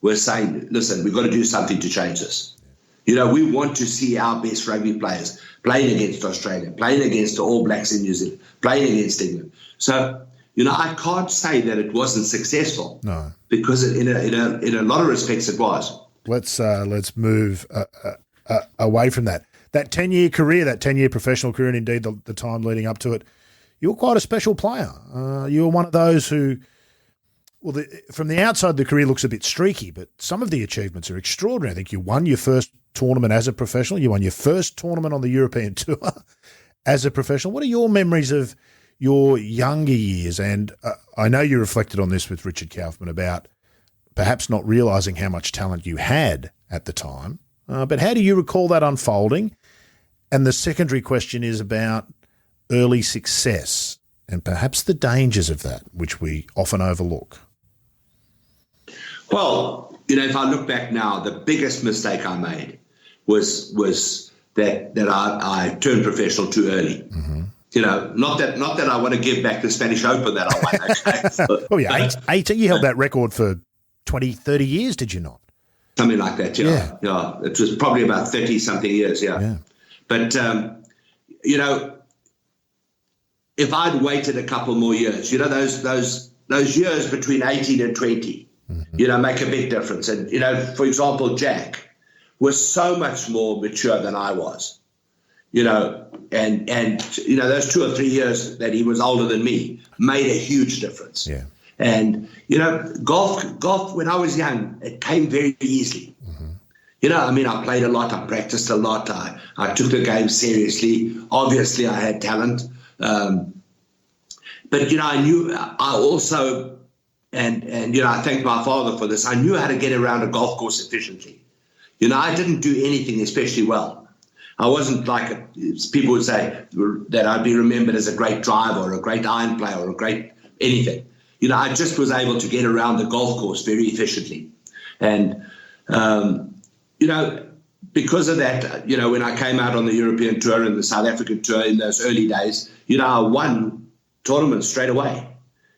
were saying, listen, we've got to do something to change this. We want to see our best rugby players playing against Australia, playing against the All Blacks in New Zealand, playing against England. So, I can't say that it wasn't successful. No. Because in a lot of respects it was. Let's move away from that. That 10-year career, that 10-year professional career, and indeed the time leading up to it, you were quite a special player. You were one of those who, from the outside, the career looks a bit streaky, but some of the achievements are extraordinary. I think you won your first tournament as a professional. You won your first tournament on the European Tour as a professional. What are your memories of your younger years, and I know you reflected on this with Richard Kaufman about perhaps not realising how much talent you had at the time, but how do you recall that unfolding? And the secondary question is about early success and perhaps the dangers of that, which we often overlook. Well, if I look back now, the biggest mistake I made was that I turned professional too early. Mm-hmm. Not that I want to give back the Spanish Open that I won. Okay? Oh, yeah, 18. You held that record for 20, 30 years, did you not? Something like that, yeah. It was probably about 30-something years, yeah. But, if I'd waited a couple more years, those years between 18 and 20, mm-hmm. Make a big difference. And, for example, Jack was so much more mature than I was, and those 2 or 3 years that he was older than me made a huge difference. Yeah. And, golf, when I was young, it came very easily. Mm-hmm. I played a lot, I practiced a lot, I took the game seriously. Obviously, I had talent. But, I knew I also, and I thank my father for this, I knew how to get around a golf course efficiently. I didn't do anything especially well. I wasn't like people would say that I'd be remembered as a great driver or a great iron player or a great anything. I just was able to get around the golf course very efficiently. And, because of that, when I came out on the European tour and the South African tour in those early days, I won tournaments straight away.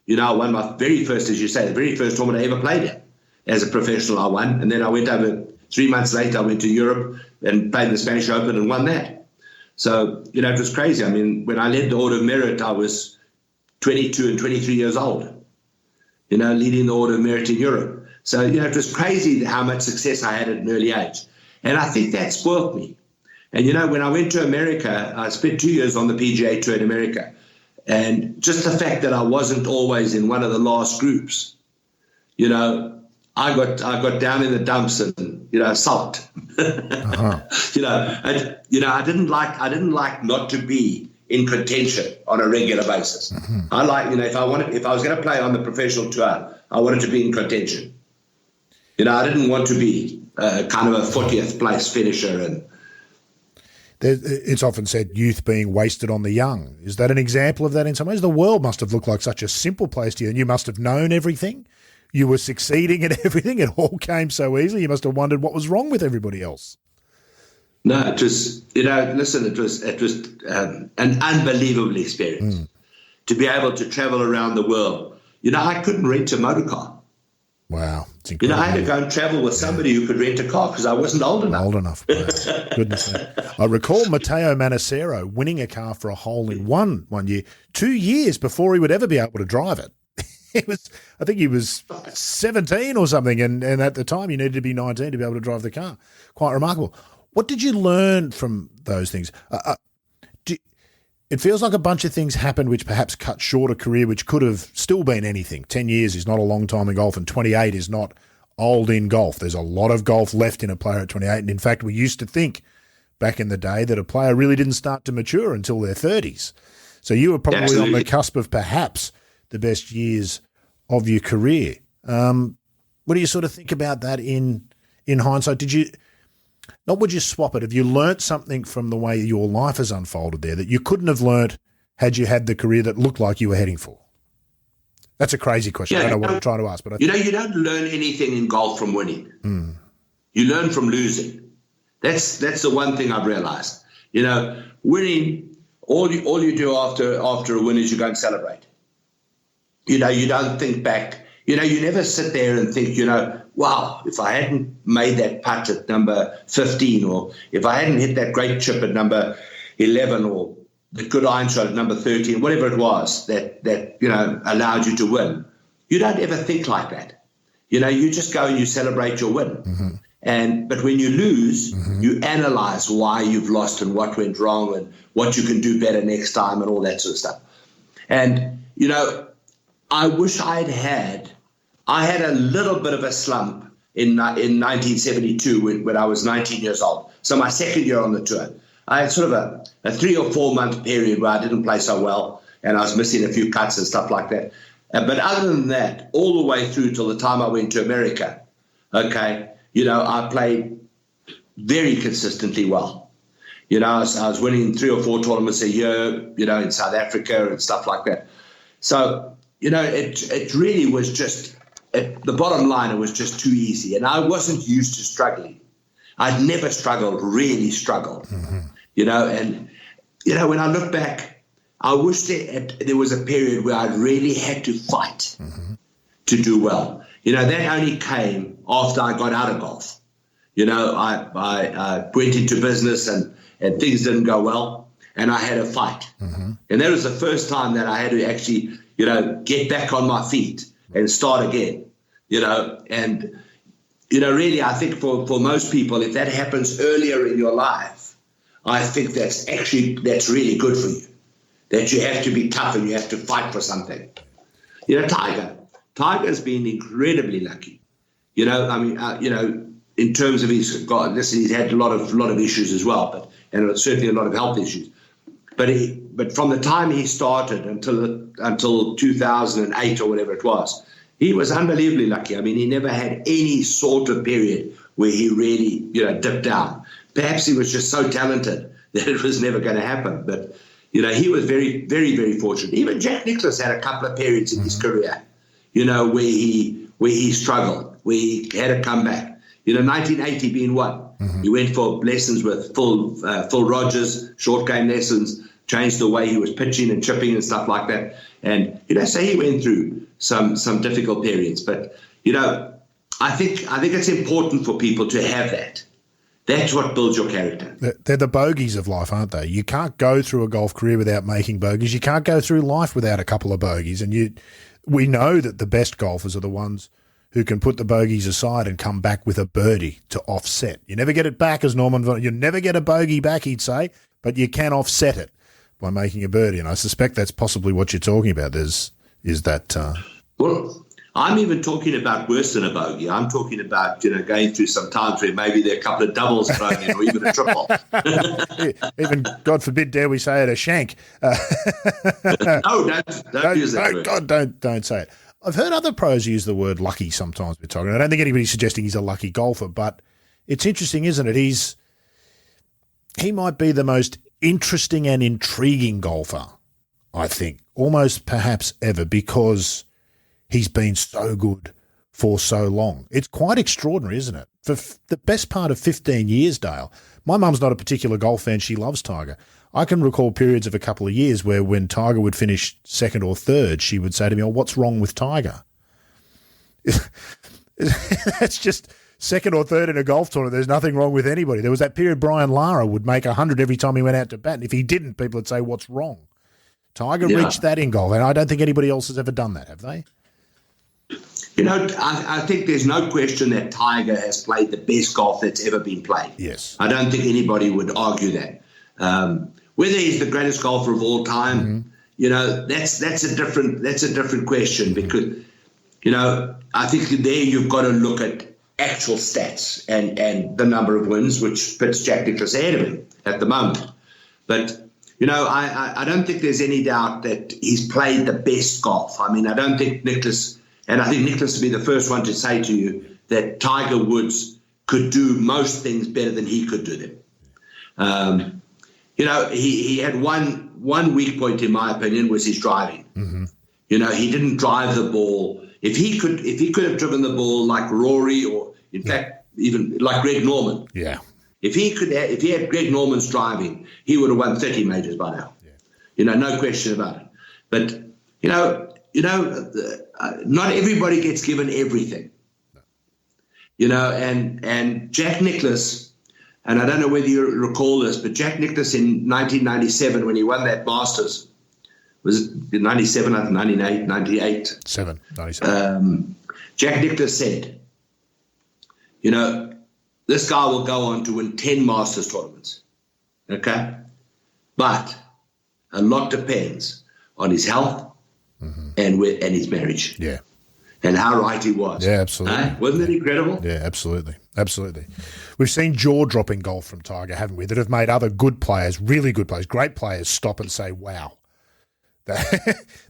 I won my very first, as you say, the very first tournament I ever played in. As a professional, I won. And then I went over 3 months later, I went to Europe and played the Spanish Open and won that. So, it was crazy. When I led the Order of Merit, I was 22 and 23 years old, leading the Order of Merit in Europe. So, it was crazy how much success I had at an early age. And I think that spoiled me. And, when I went to America, I spent 2 years on the PGA Tour in America. And just the fact that I wasn't always in one of the last groups, I got down in the dumps and, sulked. Uh-huh. I didn't like not to be in contention on a regular basis. Mm-hmm. I like, if I was going to play on the professional tour, I wanted to be in contention. I didn't want to be kind of a 40th place finisher. And it's often said youth being wasted on the young. Is that an example of that in some ways? The world must have looked like such a simple place to you, and you must have known everything. You were succeeding at everything. It all came so easily. You must have wondered what was wrong with everybody else. No, it was, listen, it was an unbelievable experience to be able to travel around the world. I couldn't rent a motor car. Wow. It's incredible. I had to go and travel with somebody who could rent a car because I wasn't old enough. Wow. Goodness me. I recall Matteo Manacero winning a car for a hole-in-one one year, 2 years before he would ever be able to drive it. I think he was 17 or something, and at the time you needed to be 19 to be able to drive the car. Quite remarkable. What did you learn from those things? It feels like a bunch of things happened which perhaps cut short a career which could have still been anything. 10 years is not a long time in golf, and 28 is not old in golf. There's a lot of golf left in a player at 28, and in fact we used to think back in the day that a player really didn't start to mature until their 30s. So you were probably on the cusp of perhaps the best years of your career. What do you sort of think about that in hindsight? Would you swap it? Have you learnt something from the way your life has unfolded there that you couldn't have learnt had you had the career that looked like you were heading for? That's a crazy question. I don't know what I'm trying to ask. But you don't learn anything in golf from winning. Mm. You learn from losing. That's the one thing I've realised. Winning, all you do after a win is you go and celebrate. You don't think back. You never sit there and think, wow, if I hadn't made that putt at number 15, or if I hadn't hit that great chip at number 11, or the good iron shot at number 13, whatever it was that allowed you to win. You don't ever think like that. You just go and you celebrate your win. Mm-hmm. But when you lose, mm-hmm. you analyze why you've lost and what went wrong and what you can do better next time and all that sort of stuff. And, I wish I had a little bit of a slump in 1972 when I was 19 years old. So my second year on the tour, I had sort of a 3 or 4 month period where I didn't play so well. and I was missing a few cuts and stuff like that. But other than that, all the way through till the time I went to America, okay, I played very consistently well. I was winning 3 or 4 tournaments a year, in South Africa and stuff like that. So, it really was just, the bottom line, it was just too easy. And I wasn't used to struggling. I'd never really struggled, and, when I look back, I wish there was a period where I really had to fight to do well. That only came after I got out of golf. I went into business and things didn't go well, and I had a fight. And that was the first time that I had to actually, get back on my feet and start again, and, really I think for most people, if that happens earlier in your life, I think that's really good for you. That you have to be tough and you have to fight for something. Tiger's been incredibly lucky. In terms of he's had a lot of issues as well, and certainly a lot of health issues. But from the time he started until 2008 or whatever it was, he was unbelievably lucky. I mean, he never had any sort of period where he really, dipped down. Perhaps he was just so talented that it was never going to happen. But he was very, very, very fortunate. Even Jack Nicklaus had a couple of periods in his career, where he struggled, where he had a comeback. 1980 being one. He went for lessons with Phil Rogers, short game lessons, changed the way he was pitching and chipping and stuff like that. And so he went through some difficult periods. But I think it's important for people to have that. That's what builds your character. They're the bogeys of life, aren't they? You can't go through a golf career without making bogeys. You can't go through life without a couple of bogeys. And we know that the best golfers are the ones who can put the bogeys aside and come back with a birdie to offset. You never get it back, as you never get a bogey back, he'd say, but you can offset it by making a birdie. And I suspect that's possibly what you're talking about. Is that? Well, I'm even talking about worse than a bogey. I'm talking about, going through some times where maybe there are a couple of doubles thrown in or even a triple. Even, God forbid, dare we say it, a shank. No, don't use that word. God, don't say it. I've heard other pros use the word lucky sometimes with Tiger. I don't think anybody's suggesting he's a lucky golfer, but it's interesting, isn't it? He might be the most interesting and intriguing golfer, I think, almost perhaps ever, because he's been so good for so long. It's quite extraordinary, isn't it? For the best part of 15 years, Dale. My mum's not a particular golf fan. She loves Tiger. I can recall periods of a couple of years where when Tiger would finish second or third, she would say to me, "Oh, what's wrong with Tiger?" That's just second or third in a golf tournament. There's nothing wrong with anybody. There was that period Brian Lara would make 100 every time he went out to bat. And if he didn't, people would say, "What's wrong?" Tiger reached that in golf, and I don't think anybody else has ever done that, have they? I think there's no question that Tiger has played the best golf that's ever been played. Yes. I don't think anybody would argue that. Whether he's the greatest golfer of all time, that's a different question, because, I think there you've got to look at actual stats and the number of wins, which puts Jack Nicklaus ahead of him at the moment. But, I don't think there's any doubt that he's played the best golf. I mean, I don't think Nicklaus, and I think Nicklaus would be the first one to say to you that Tiger Woods could do most things better than he could do them. He had one weak point, in my opinion, was his driving. He didn't drive the ball. If he could have driven the ball like Rory, or in fact even like Greg Norman. Yeah. If he had Greg Norman's driving, he would have won 30 majors by now. Yeah. No question about it. But not everybody gets given everything. No. And Jack Nicklaus. And I don't know whether you recall this, but Jack Nicklaus in 1997, when he won that Masters, was it 97, 98, 98? 97. Jack Nicklaus said, this guy will go on to win 10 Masters tournaments, okay? But a lot depends on his health and his marriage. Yeah. And how right he was. Yeah, absolutely. Wasn't it incredible? Yeah, absolutely. Absolutely. We've seen jaw-dropping golf from Tiger, haven't we, that have made other good players, really good players, great players, stop and say, wow,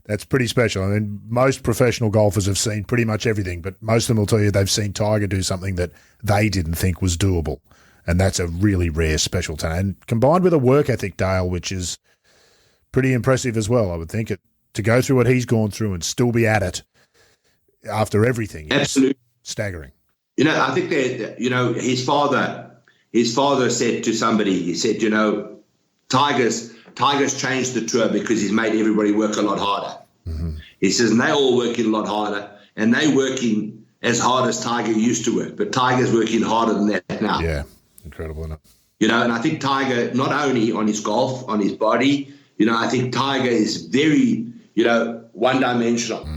That's pretty special. I mean, most professional golfers have seen pretty much everything, but most of them will tell you they've seen Tiger do something that they didn't think was doable. And that's a really rare, special talent. And combined with a work ethic, Dale, which is pretty impressive as well, I would think. To go through what he's gone through and still be at it after everything Absolutely. is staggering. I think that, his father said to somebody, he said, Tiger's changed the tour because he's made everybody work a lot harder. Mm-hmm. He says, and they're all working a lot harder, and they're working as hard as Tiger used to work, but Tiger's working harder than that now. Yeah, incredible, isn't it? And I think Tiger, not only on his golf, on his body, I think Tiger is very, one-dimensional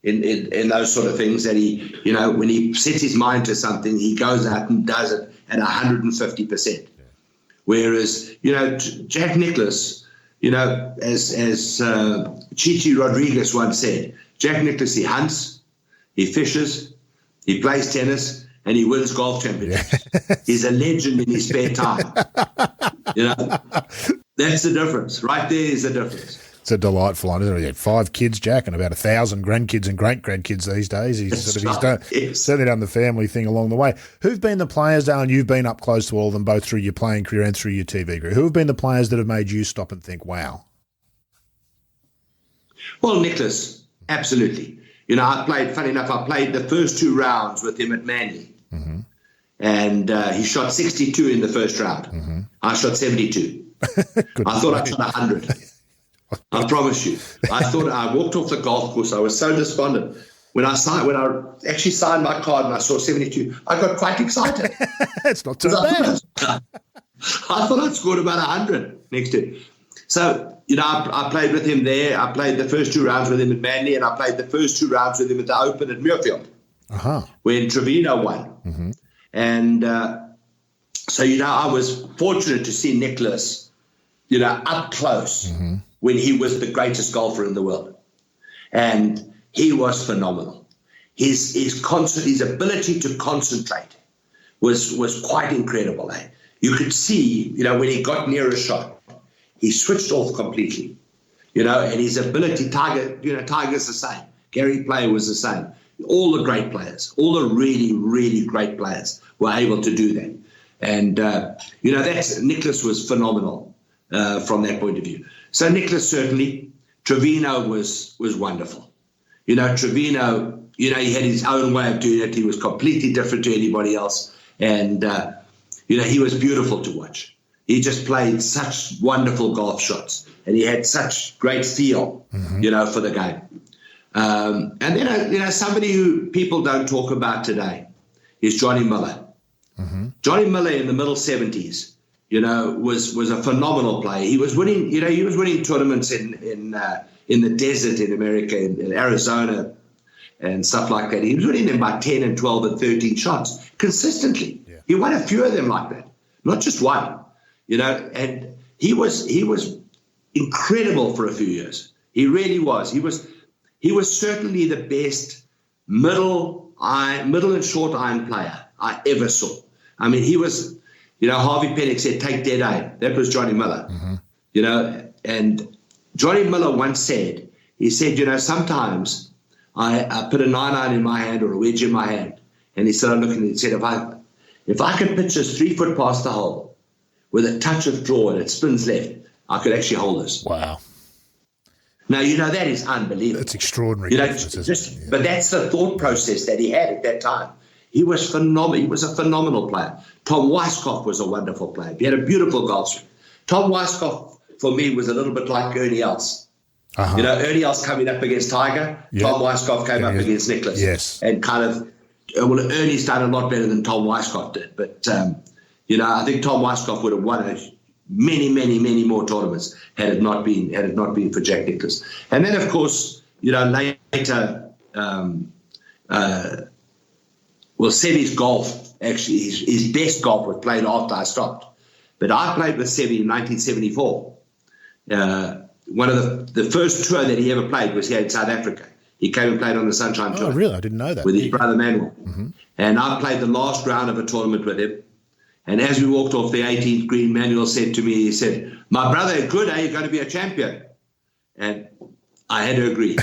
in those sort of things that he, when he sets his mind to something, he goes out and does it at 150%. Whereas, Jack Nicklaus, as Chichi Rodriguez once said, Jack Nicklaus, he hunts, he fishes, he plays tennis, and he wins golf championships. Yeah. He's a legend in his spare time. That's the difference. Right there is the difference. It's a delightful one, isn't it? He had 5 kids, Jack, and about 1,000 grandkids and great-grandkids these days. He's certainly done the family thing along the way. Who've been the players, Dale, and you've been up close to all of them, both through your playing career and through your TV career. Who have been the players that have made you stop and think, wow? Well, Nicholas, absolutely. Funny enough, I played the first 2 rounds with him at Manly. Mm-hmm. And he shot 62 in the first round. Mm-hmm. I shot 72. I thought I shot 100. I promise you. I walked off the golf course. I was so despondent. When I actually signed my card and I saw 72, I got quite excited. It's not too bad. I thought I'd scored about 100 next to it. So, I played with him there. I played the first 2 rounds with him at Manly, and I played the first 2 rounds with him at the Open at Muirfield, when Trevino won. Mm-hmm. And so, I was fortunate to see Nicholas, up close. Mm-hmm. When he was the greatest golfer in the world. And he was phenomenal. His ability to concentrate was quite incredible. You could see, when he got near a shot, he switched off completely. And his ability, Tiger's the same. Gary Player was the same. All the great players, all the really, really great players were able to do that. And, Nicholas was phenomenal from that point of view. So Nicholas, certainly. Trevino was wonderful. Trevino, he had his own way of doing it. He was completely different to anybody else. And, he was beautiful to watch. He just played such wonderful golf shots. And he had such great feel, for the game. And then, somebody who people don't talk about today is Johnny Miller. Mm-hmm. Johnny Miller in the middle 70s. Was a phenomenal player. He was winning, he was winning tournaments in the desert in America, in Arizona and stuff like that. He was winning them by 10 and 12 and 13 shots consistently. Yeah. He won a few of them like that, not just one, and he was incredible for a few years. He really was. He was certainly the best middle and short iron player I ever saw. I mean, he was, Harvey Pennick said, take dead aim. That was Johnny Miller. Mm-hmm. And Johnny Miller once said, he said, sometimes I put a 9-iron in my hand or a wedge in my hand. And he started looking and he said, if I could pitch this 3 foot past the hole with a touch of draw and it spins left, I could actually hold this. Wow. Now, that is unbelievable. That's extraordinary. But that's the thought process that he had at that time. He was phenomenal. He was a phenomenal player. Tom Weiskopf was a wonderful player. He had a beautiful golf swing. Tom Weiskopf, for me, was a little bit like Ernie Els. Uh-huh. Ernie Els coming up against Tiger. Yep. Tom Weiskopf came up against Nicholas. Yes. And Ernie's done a lot better than Tom Weiskopf did. But, I think Tom Weiskopf would have won many, many, many more tournaments had it not been for Jack Nicklaus. And then, of course, later, Seve's golf, actually, his best golf was played after I stopped. But I played with Seve in 1974. One of the first tour that he ever played was here in South Africa. He came and played on the Sunshine Tour. Oh, really? I didn't know that. With his brother Manuel. Mm-hmm. And I played the last round of a tournament with him. And as we walked off the 18th green, Manuel said to me, he said, my brother, good, are you going to be a champion? And I had to agree.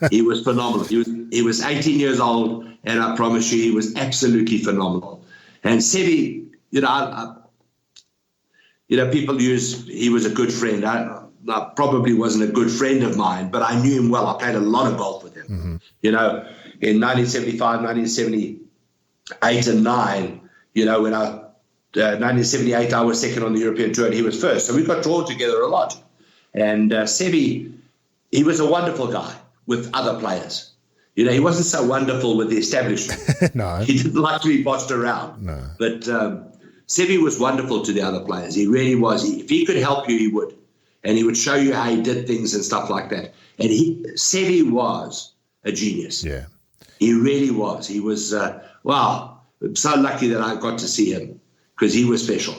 He was phenomenal. He was 18 years old, and I promise you, he was absolutely phenomenal. And Sevi, people use he was a good friend. I probably wasn't a good friend of mine, but I knew him well. I played a lot of golf with him. Mm-hmm. In 1975, 1978 and 9, when 1978 I was second on the European Tour and he was first. So we got drawn together a lot. And Sevi, he was a wonderful guy with other players. He wasn't so wonderful with the establishment. No. He didn't like to be bossed around. No. But Sevi was wonderful to the other players. He really was. If he could help you, he would. And he would show you how he did things and stuff like that. And Sevi was a genius. Yeah. He really was. He was, wow, I'm so lucky that I got to see him because he was special.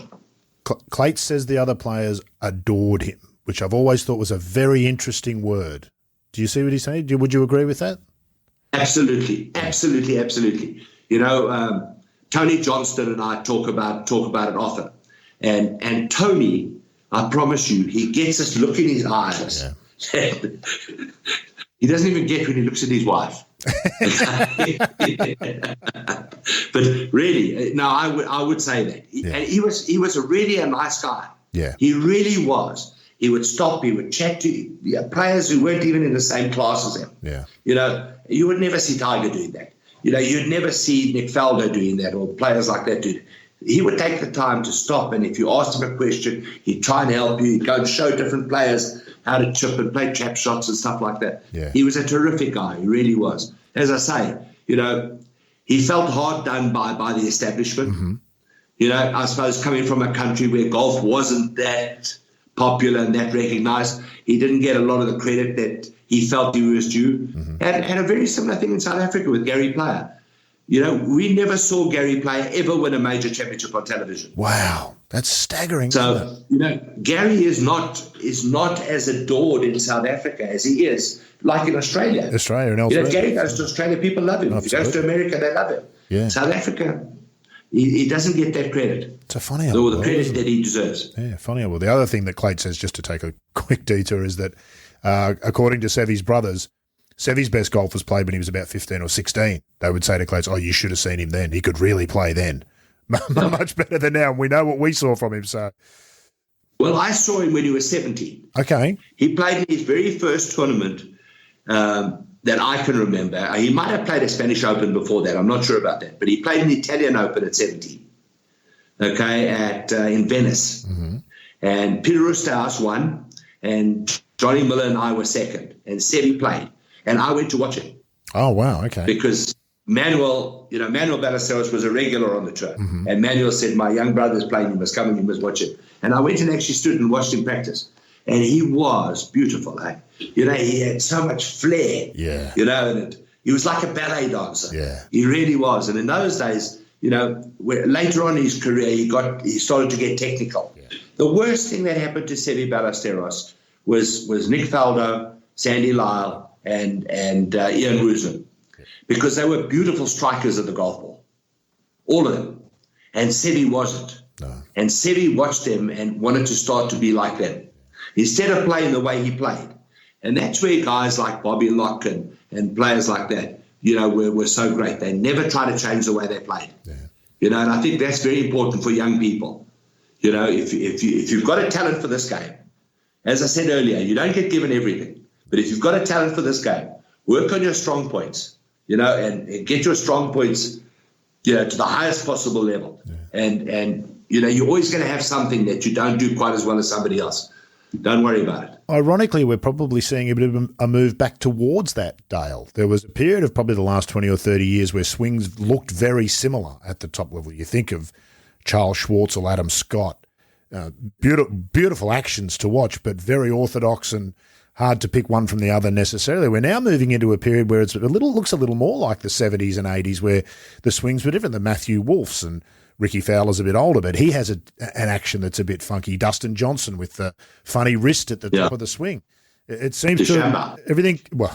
Clates says the other players adored him, which I've always thought was a very interesting word. Do you see what he's saying? Would you agree with that? Absolutely. Tony Johnston and I talk about it often. And Tony, I promise you, he gets this look in his eyes. Yeah. He doesn't even get when he looks at his wife. But really, no, I would say that. And he was really a nice guy. Yeah. He really was. He would stop, he would chat to players who weren't even in the same class as him. Yeah. You would never see Tiger doing that. You'd never see Nick Faldo doing that or players like that do. He would take the time to stop, and if you asked him a question, he'd try and help you. He'd go and show different players how to chip and play trap shots and stuff like that. Yeah. He was a terrific guy. He really was. As I say, he felt hard done by the establishment. Mm-hmm. I suppose coming from a country where golf wasn't that popular and that recognized, he didn't get a lot of the credit that he felt he was due. Mm-hmm. And a very similar thing in South Africa with Gary Player. We never saw Gary Player ever win a major championship on television. Wow, that's staggering. So, Gary is not as adored in South Africa as he is, like in Australia. And elsewhere. Gary goes to Australia, people love him. Absolutely. If he goes to America, they love him. Yeah. South Africa, he doesn't get that credit. It's a funny or the credit that he deserves. Yeah, funny. Well, the other thing that Clate says, just to take a quick detour, is that according to Sevi's brothers, Sevi's best golf was played when he was about 15 or 16. They would say to Clates, you should have seen him then. He could really play then. Much better than now. And we know what we saw from him. So, well, I saw him when he was 17. Okay. He played in his very first tournament that I can remember. He might have played a Spanish Open before that. I'm not sure about that. But he played an Italian Open at 17, in Venice. Mm-hmm. And Peter Rustaus won, and Johnny Miller and I were second. And Sevi played. And I went to watch it. Oh, wow, okay. Because Manuel Ballesteros was a regular on the tour. Mm-hmm. And Manuel said, my young brother's playing, you must come and you must watch it. And I went and actually stood and watched him practice. And he was beautiful, eh? He had so much flair. Yeah. And he was like a ballet dancer. Yeah. He really was. And in those days, later on in his career, he started to get technical. Yeah. The worst thing that happened to Sevi Ballesteros was Nick Faldo, Sandy Lyle, and Ian Woosnam, because they were beautiful strikers of the golf ball, all of them. And Sevi wasn't. No. And Sevi watched them and wanted to start to be like them, instead of playing the way he played. And that's where guys like Bobby Locke and players like that, were so great. They never tried to change the way they played. Yeah. And I think that's very important for young people. If you've got a talent for this game, as I said earlier, you don't get given everything. But if you've got a talent for this game, work on your strong points, and get your strong points, to the highest possible level. Yeah. And you're always going to have something that you don't do quite as well as somebody else. Don't worry about it. Ironically, we're probably seeing a bit of a move back towards that, Dale. There was a period of probably the last 20 or 30 years where swings looked very similar at the top level. You think of Charles Schwartzel, Adam Scott, beautiful actions to watch, but very orthodox and hard to pick one from the other necessarily. We're now moving into a period where looks a little more like the 70s and 80s, where the swings were different. The Matthew Wolfs, and Ricky Fowler's a bit older, but he has an action that's a bit funky. Dustin Johnson with the funny wrist at the top of the swing. It seems to everything. Well,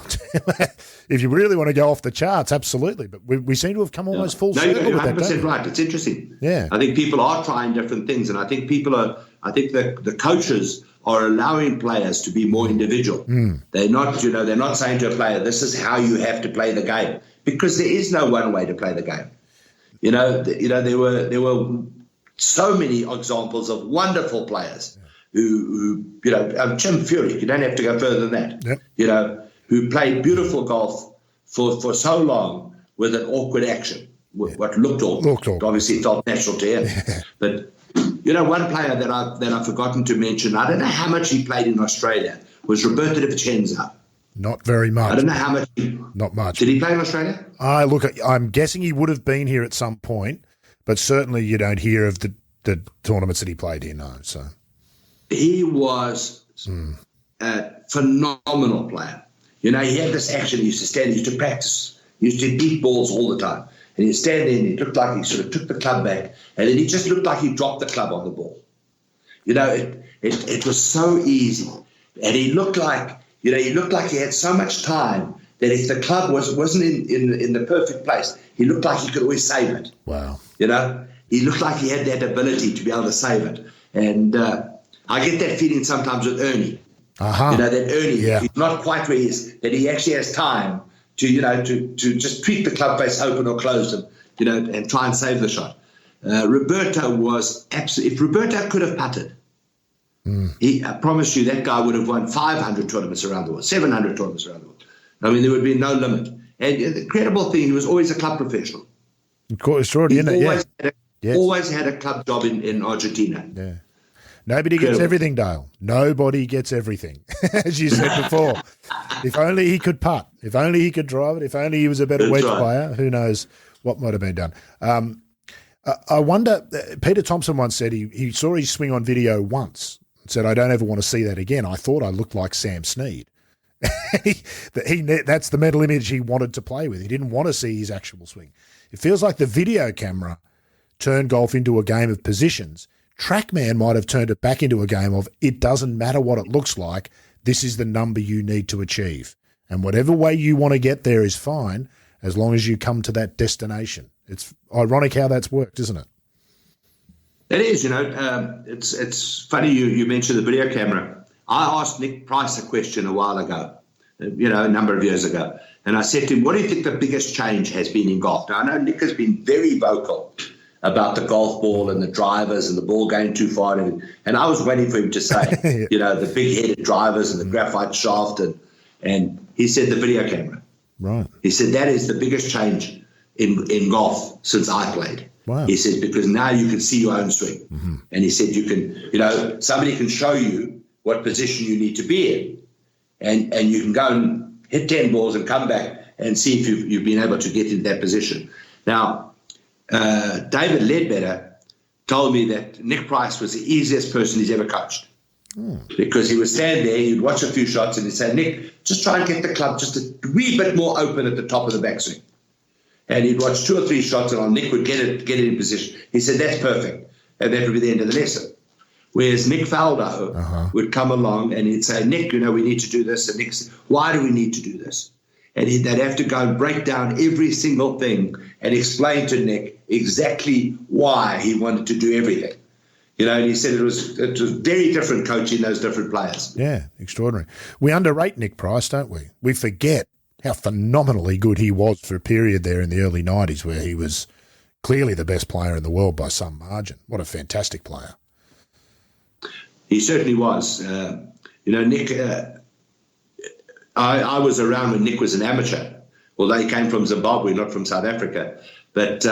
if you really want to go off the charts, absolutely. But we seem to have come almost full circle. You're with 100% right. It's interesting. Yeah, I think people are trying different things, and I think the coaches are allowing players to be more individual. They're not, they're not saying to a player, this is how you have to play the game, because there is no one way to play the game. There were so many examples of wonderful players who Jim Furyk, you don't have to go further than that, who played beautiful golf for so long with an awkward action, what looked awkward. Obviously, it felt natural to him. But, one player that I've forgotten to mention, I don't know how much he played in Australia, was Roberto Di Vicenza. Not very much. I don't know how much. Not much. Did he play in Australia? I'm guessing he would have been here at some point, but certainly you don't hear of the tournaments that he played in, no. So he was a phenomenal player. He had this action. He used to stand, he used to practice. He used to beat balls all the time. And he'd stand there and he looked like he sort of took the club back, and then he just looked like he dropped the club on the ball. It was so easy. And he looked like, he had so much time that if the club wasn't in the perfect place, he looked like he could always save it. Wow. He looked like he had that ability to be able to save it. And I get that feeling sometimes with Ernie. That Ernie, he's not quite where he is, that he actually has time to just tweak the club face open or close them, and try and save the shot. Roberto was absolutely, if Roberto could have putted, I promise you that guy would have won 500 tournaments around the world, 700 tournaments around the world. I mean, there would be no limit. And the incredible thing, he was always a club professional. Of course, Always had a club job in Argentina. Yeah. Nobody gets everything, Dale. Nobody gets everything, as you said before. If only he could putt. If only he could drive it. If only he was a better wedge player. Who knows what might have been done. I wonder, Peter Thompson once said he saw his swing on video once and said, I don't ever want to see that again. I thought I looked like Sam Snead. That's the mental image he wanted to play with. He didn't want to see his actual swing. It feels like the video camera turned golf into a game of positions. TrackMan might have turned it back into a game of it doesn't matter what it looks like, this is the number you need to achieve. And whatever way you want to get there is fine as long as you come to that destination. It's ironic how that's worked, isn't it? It is, it's funny you mentioned the video camera. I asked Nick Price a question a while ago, a number of years ago, and I said to him, what do you think the biggest change has been in golf? Now, I know Nick has been very vocal about the golf ball and the drivers and the ball going too far. And I was waiting for him to say, the big-headed drivers and the graphite shaft. And he said the video camera. Right. He said that is the biggest change in golf since I played. Wow. He says, because now you can see your own swing. Mm-hmm. And he said you can, somebody can show you what position you need to be in. And you can go and hit 10 balls and come back and see if you've been able to get into that position. Now, David Ledbetter told me that Nick Price was the easiest person he's ever coached because he would stand there, he'd watch a few shots and he'd say, Nick, just try and get the club just a wee bit more open at the top of the backswing. And he'd watch 2 or 3 shots and Nick would get it in position. He said, that's perfect. And that would be the end of the lesson. Whereas Nick Faldo would come along and he'd say, Nick, we need to do this. And Nick said, why do we need to do this? And they'd have to go and break down every single thing and explain to Nick exactly why he wanted to do everything. And he said it was very different coaching those different players. Yeah, extraordinary. We underrate Nick Price, don't we? We forget how phenomenally good he was for a period there in the early 90s where he was clearly the best player in the world by some margin. What a fantastic player. He certainly was. Nick... I was around when Nick was an amateur, although he came from Zimbabwe, not from South Africa. But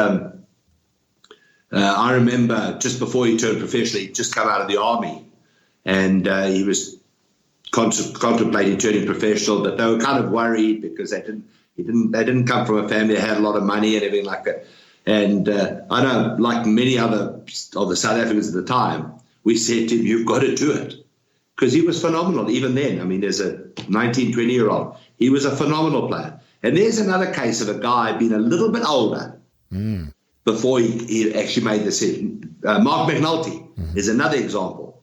I remember just before he turned professional, he'd just come out of the army, and he was contemplating turning professional. But they were kind of worried because they didn't come from a family that had a lot of money and everything like that. And I know, like many other of the South Africans at the time, we said to him, "You've got to do it." Because he was phenomenal even then. I mean, there's a 19, 20-year-old. He was a phenomenal player. And there's another case of a guy being a little bit older before he actually made the decision. Mark McNulty is another example.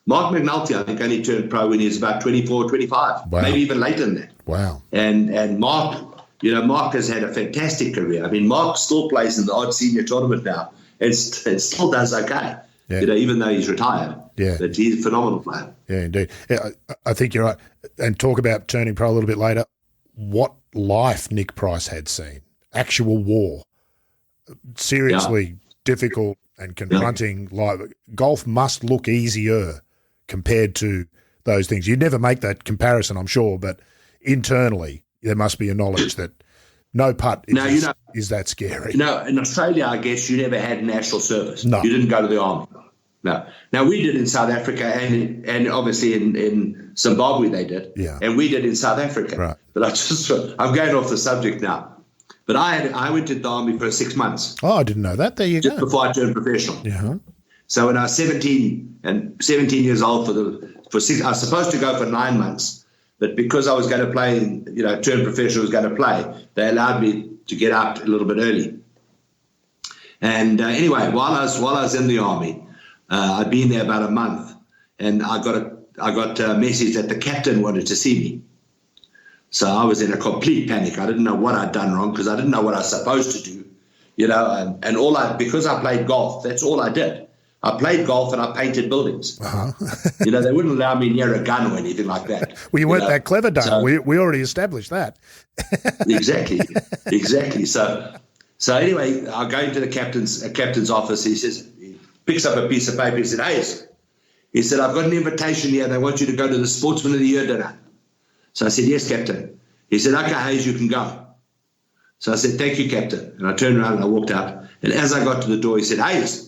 Mark McNulty, I think, only turned pro when he was about 24, 25, maybe even later than that. Wow. And Mark, Mark has had a fantastic career. I mean, Mark still plays in the odd senior tournament now and still does okay, even though he's retired. Yeah. But he's a phenomenal player. Yeah, indeed. Yeah, I think you're right. And talk about turning pro a little bit later. What life Nick Price had seen. Actual war. Seriously difficult and confronting life. Golf must look easier compared to those things. You'd never make that comparison, I'm sure, but internally there must be a knowledge that no putt is that scary. No, in Australia, I guess you never had national service. No. You didn't go to the army. No. Now, we did in South Africa and obviously in Zimbabwe they did. Yeah. And we did in South Africa. Right. But I'm going off the subject now. But I went to the army for 6 months. Oh, I didn't know that. There you just go. Before I turned professional. Yeah. So when I was 17 years old, I was supposed to go for 9 months. But because I was going to play, turned professional, was going to play, they allowed me to get out a little bit early. And anyway, while I was in the army, I'd been there about a month, and I got a message that the captain wanted to see me. So I was in a complete panic. I didn't know what I'd done wrong because I didn't know what I was supposed to do, and because I played golf, that's all I did. I played golf and I painted buildings. Uh-huh. They wouldn't allow me near a gun or anything like that. Well, you weren't that clever, Dale. So, we already established that. Exactly. So anyway, I go into the captain's office. He picks up a piece of paper. He said, Hayes, I've got an invitation here. They want you to go to the Sportsman of the Year dinner. So I said, yes, Captain. He said, okay, Hayes, you can go. So I said, thank you, Captain. And I turned around and I walked out. And as I got to the door, he said, Hayes.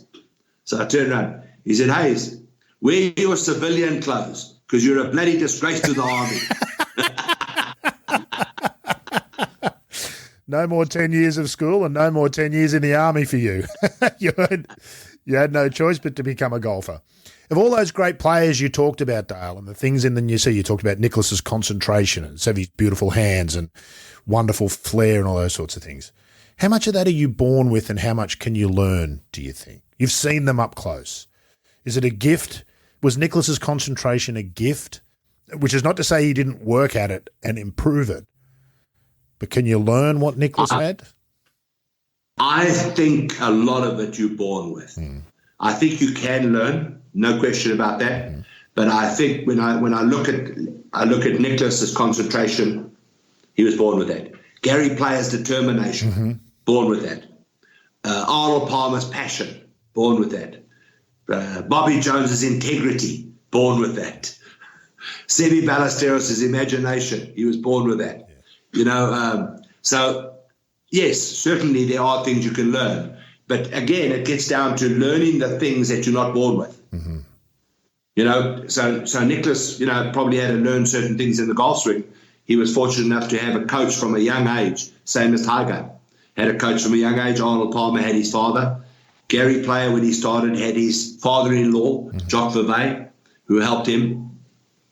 So I turned around. He said, Hayes, wear your civilian clothes because you're a bloody disgrace to the army. No more 10 years of school and no more 10 years in the army for you. You had no choice but to become a golfer. Of all those great players you talked about, Dale, and the things in the you talked about Nicklaus's concentration and Sevy's beautiful hands and wonderful flair and all those sorts of things. How much of that are you born with and how much can you learn, do you think? You've seen them up close. Is it a gift? Was Nicklaus's concentration a gift? Which is not to say he didn't work at it and improve it. But can you learn what Nicklaus had? I think a lot of it you're born with. I think you can learn, no question about that. But I think when I look at Nicklaus's concentration, he was born with that. Gary Player's determination, born with that. Arnold Palmer's passion, born with that. Bobby Jones's integrity, born with that. Seve Ballesteros' imagination, he was born with that. So yes, certainly there are things you can learn. But again, it gets down to learning the things that you're not born with. So Nicklaus, probably had to learn certain things in the golf swing. He was fortunate enough to have a coach from a young age, same as Tiger. Had a coach from a young age. Arnold Palmer had his father. Gary Player, when he started, had his father-in-law, Jock Vervey, who helped him.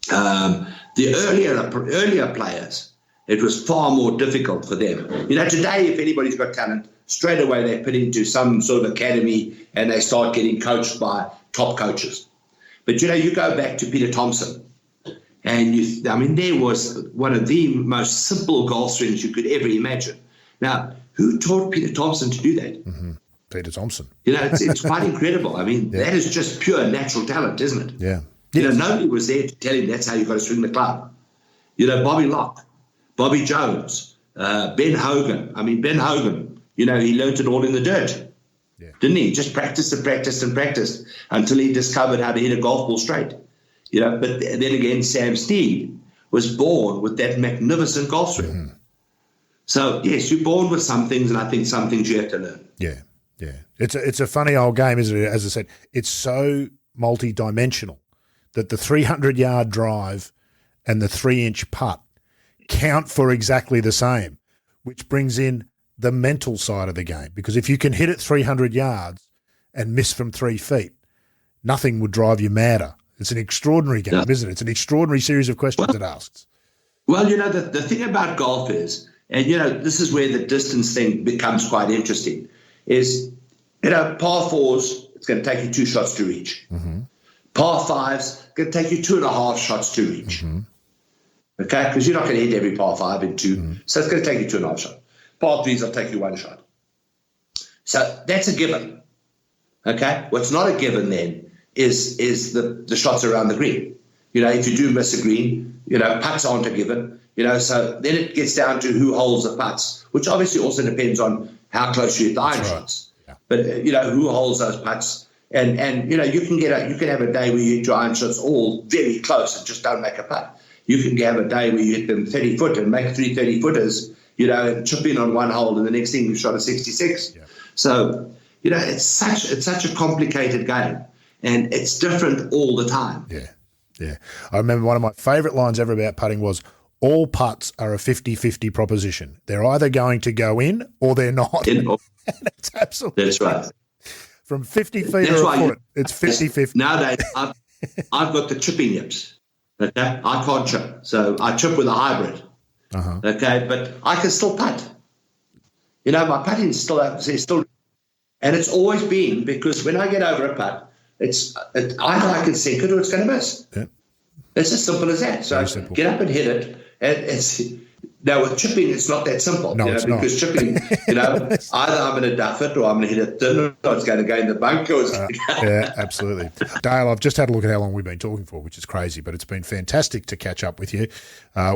The earlier players, it was far more difficult for them. Today, if anybody's got talent, straight away they put into some sort of academy and they start getting coached by top coaches. But, you go back to Peter Thompson, and there was one of the most simple golf swings you could ever imagine. Now, who taught Peter Thompson to do that? Peter Thompson. It's quite incredible. That is just pure natural talent, isn't it? Yeah. Nobody was there to tell him that's how you've got to swing the club. Bobby Locke, Bobby Jones, Ben Hogan. Ben Hogan, he learnt it all in the dirt. Yeah. Didn't he? Just practiced and practiced and practiced until he discovered how to hit a golf ball straight. But then again, Sam Steed was born with that magnificent golf swing. So, yes, you're born with some things, and I think some things you have to learn. Yeah. It's a funny old game, isn't it? As I said, it's so multi-dimensional that the 300-yard drive and the 3-inch putt count for exactly the same, which brings in the mental side of the game. Because if you can hit it 300 yards and miss from 3 feet, nothing would drive you madder. It's an extraordinary game, isn't it? It's an extraordinary series of questions it asks. Well, the thing about golf is, and, this is where the distance thing becomes quite interesting, is, par fours, it's going to take you 2 shots to reach. Par fives, it's going to take you 2.5 shots to reach. Okay? Because you're not going to hit every par 5 in 2. So it's going to take you 2.5 shots. Par threes will take you 1 shot. So that's a given. Okay? What's not a given then is the shots around the green. If you do miss a green, putts aren't a given. So then it gets down to who holds the putts, which obviously also depends on how close you hit the iron shots. Yeah. But who holds those putts, and you can have a day where you hit your iron shots all very close and just don't make a putt. You can have a day where you hit them 30 foot and make 3 30-footers, and chip in on one hole, and the next thing you've shot a 66. Yeah. So it's such a complicated game, and it's different all the time. Yeah. Yeah. I remember one of my favourite lines ever about putting was, all putts are a 50-50 proposition. They're either going to go in or they're not. It's absolutely That's right. From 50 feet or a foot, it's 50-50. Nowadays, I've got the chipping yips. Okay? I can't chip, so I chip with a hybrid. Uh-huh. Okay, but I can still putt. My putting is still, and it's always been, because when I get over a putt, either I can sink it or it's going to miss. Yeah. It's as simple as that. So get up and hit it. And now with chipping, it's not that simple. No, it's not. Because chipping, either I'm going to duff it, or I'm going to hit it thin, or it's going to go in the bunker. Yeah, absolutely. Dale, I've just had a look at how long we've been talking for, which is crazy, but it's been fantastic to catch up with you.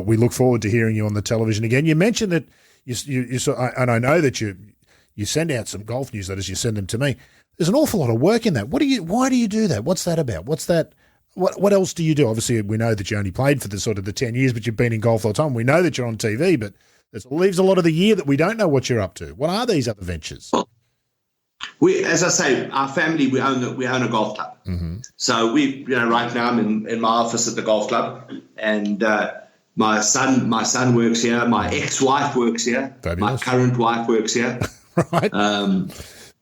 We look forward to hearing you on the television again. You mentioned that you and I know that you send out some golf newsletters. You send them to me. There's an awful lot of work in that. Why do you do that? What's that about? What's that? What else do you do? Obviously, we know that you only played for the 10 years, but you've been in golf all the time. We know that you're on TV, but it leaves a lot of the year that we don't know what you're up to. What are these other ventures? Well, as I say, our family, we own a golf club. Mm-hmm. So right now I'm in my office at the golf club, and my son works here. My ex-wife works here. Fabulous. My current wife works here. Right.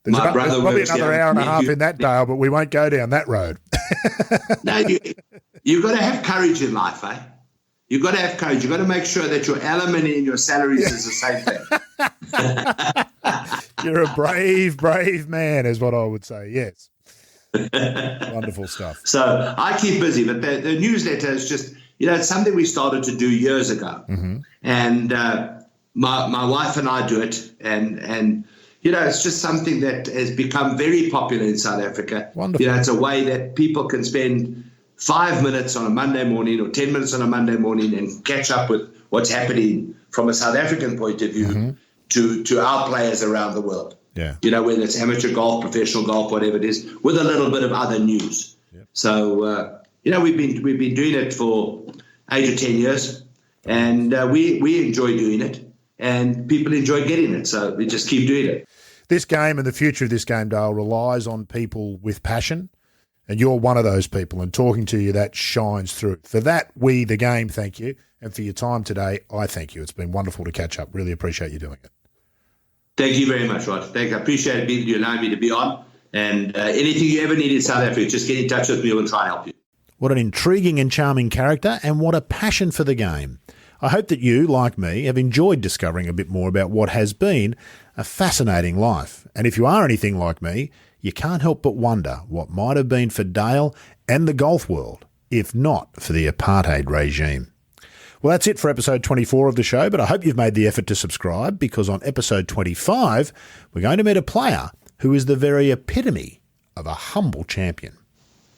There's probably another hour and a half in that, Dale, but we won't go down that road. No, you've got to have courage in life, eh? You've got to have courage. You've got to make sure that your alimony and your salaries is the same thing. You're a brave man, is what I would say, yes. Wonderful stuff. So I keep busy, but the newsletter is just, it's something we started to do years ago. Mm-hmm. And my wife and I do it, and it's just something that has become very popular in South Africa. Wonderful. It's a way that people can spend 5 minutes on a Monday morning or 10 minutes on a Monday morning and catch up with what's happening from a South African point of view mm-hmm. to our players around the world. Yeah. Whether it's amateur golf, professional golf, whatever it is, with a little bit of other news. Yep. So, we've been doing it for 8 or 10 years, and we enjoy doing it, and people enjoy getting it. So we just keep doing it. This game and the future of this game, Dale, relies on people with passion, and you're one of those people, and talking to you, that shines through. For that, we, the game, thank you, and for your time today, I thank you. It's been wonderful to catch up. Really appreciate you doing it. Thank you very much, Rod. I appreciate you allowing me to be on, and anything you ever need in South Africa, just get in touch with me. We'll try and help you. What an intriguing and charming character, and what a passion for the game. I hope that you, like me, have enjoyed discovering a bit more about what has been a fascinating life. And if you are anything like me, you can't help but wonder what might have been for Dale and the golf world, if not for the apartheid regime. Well, that's it for episode 24 of the show, but I hope you've made the effort to subscribe, because on episode 25, we're going to meet a player who is the very epitome of a humble champion.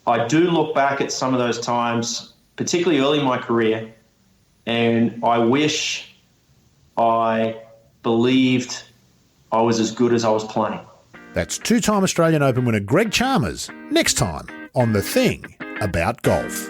I do look back at some of those times, particularly early in my career, and I wish I believed I was as good as I was playing. That's two-time Australian Open winner Greg Chalmers, next time on The Thing About Golf.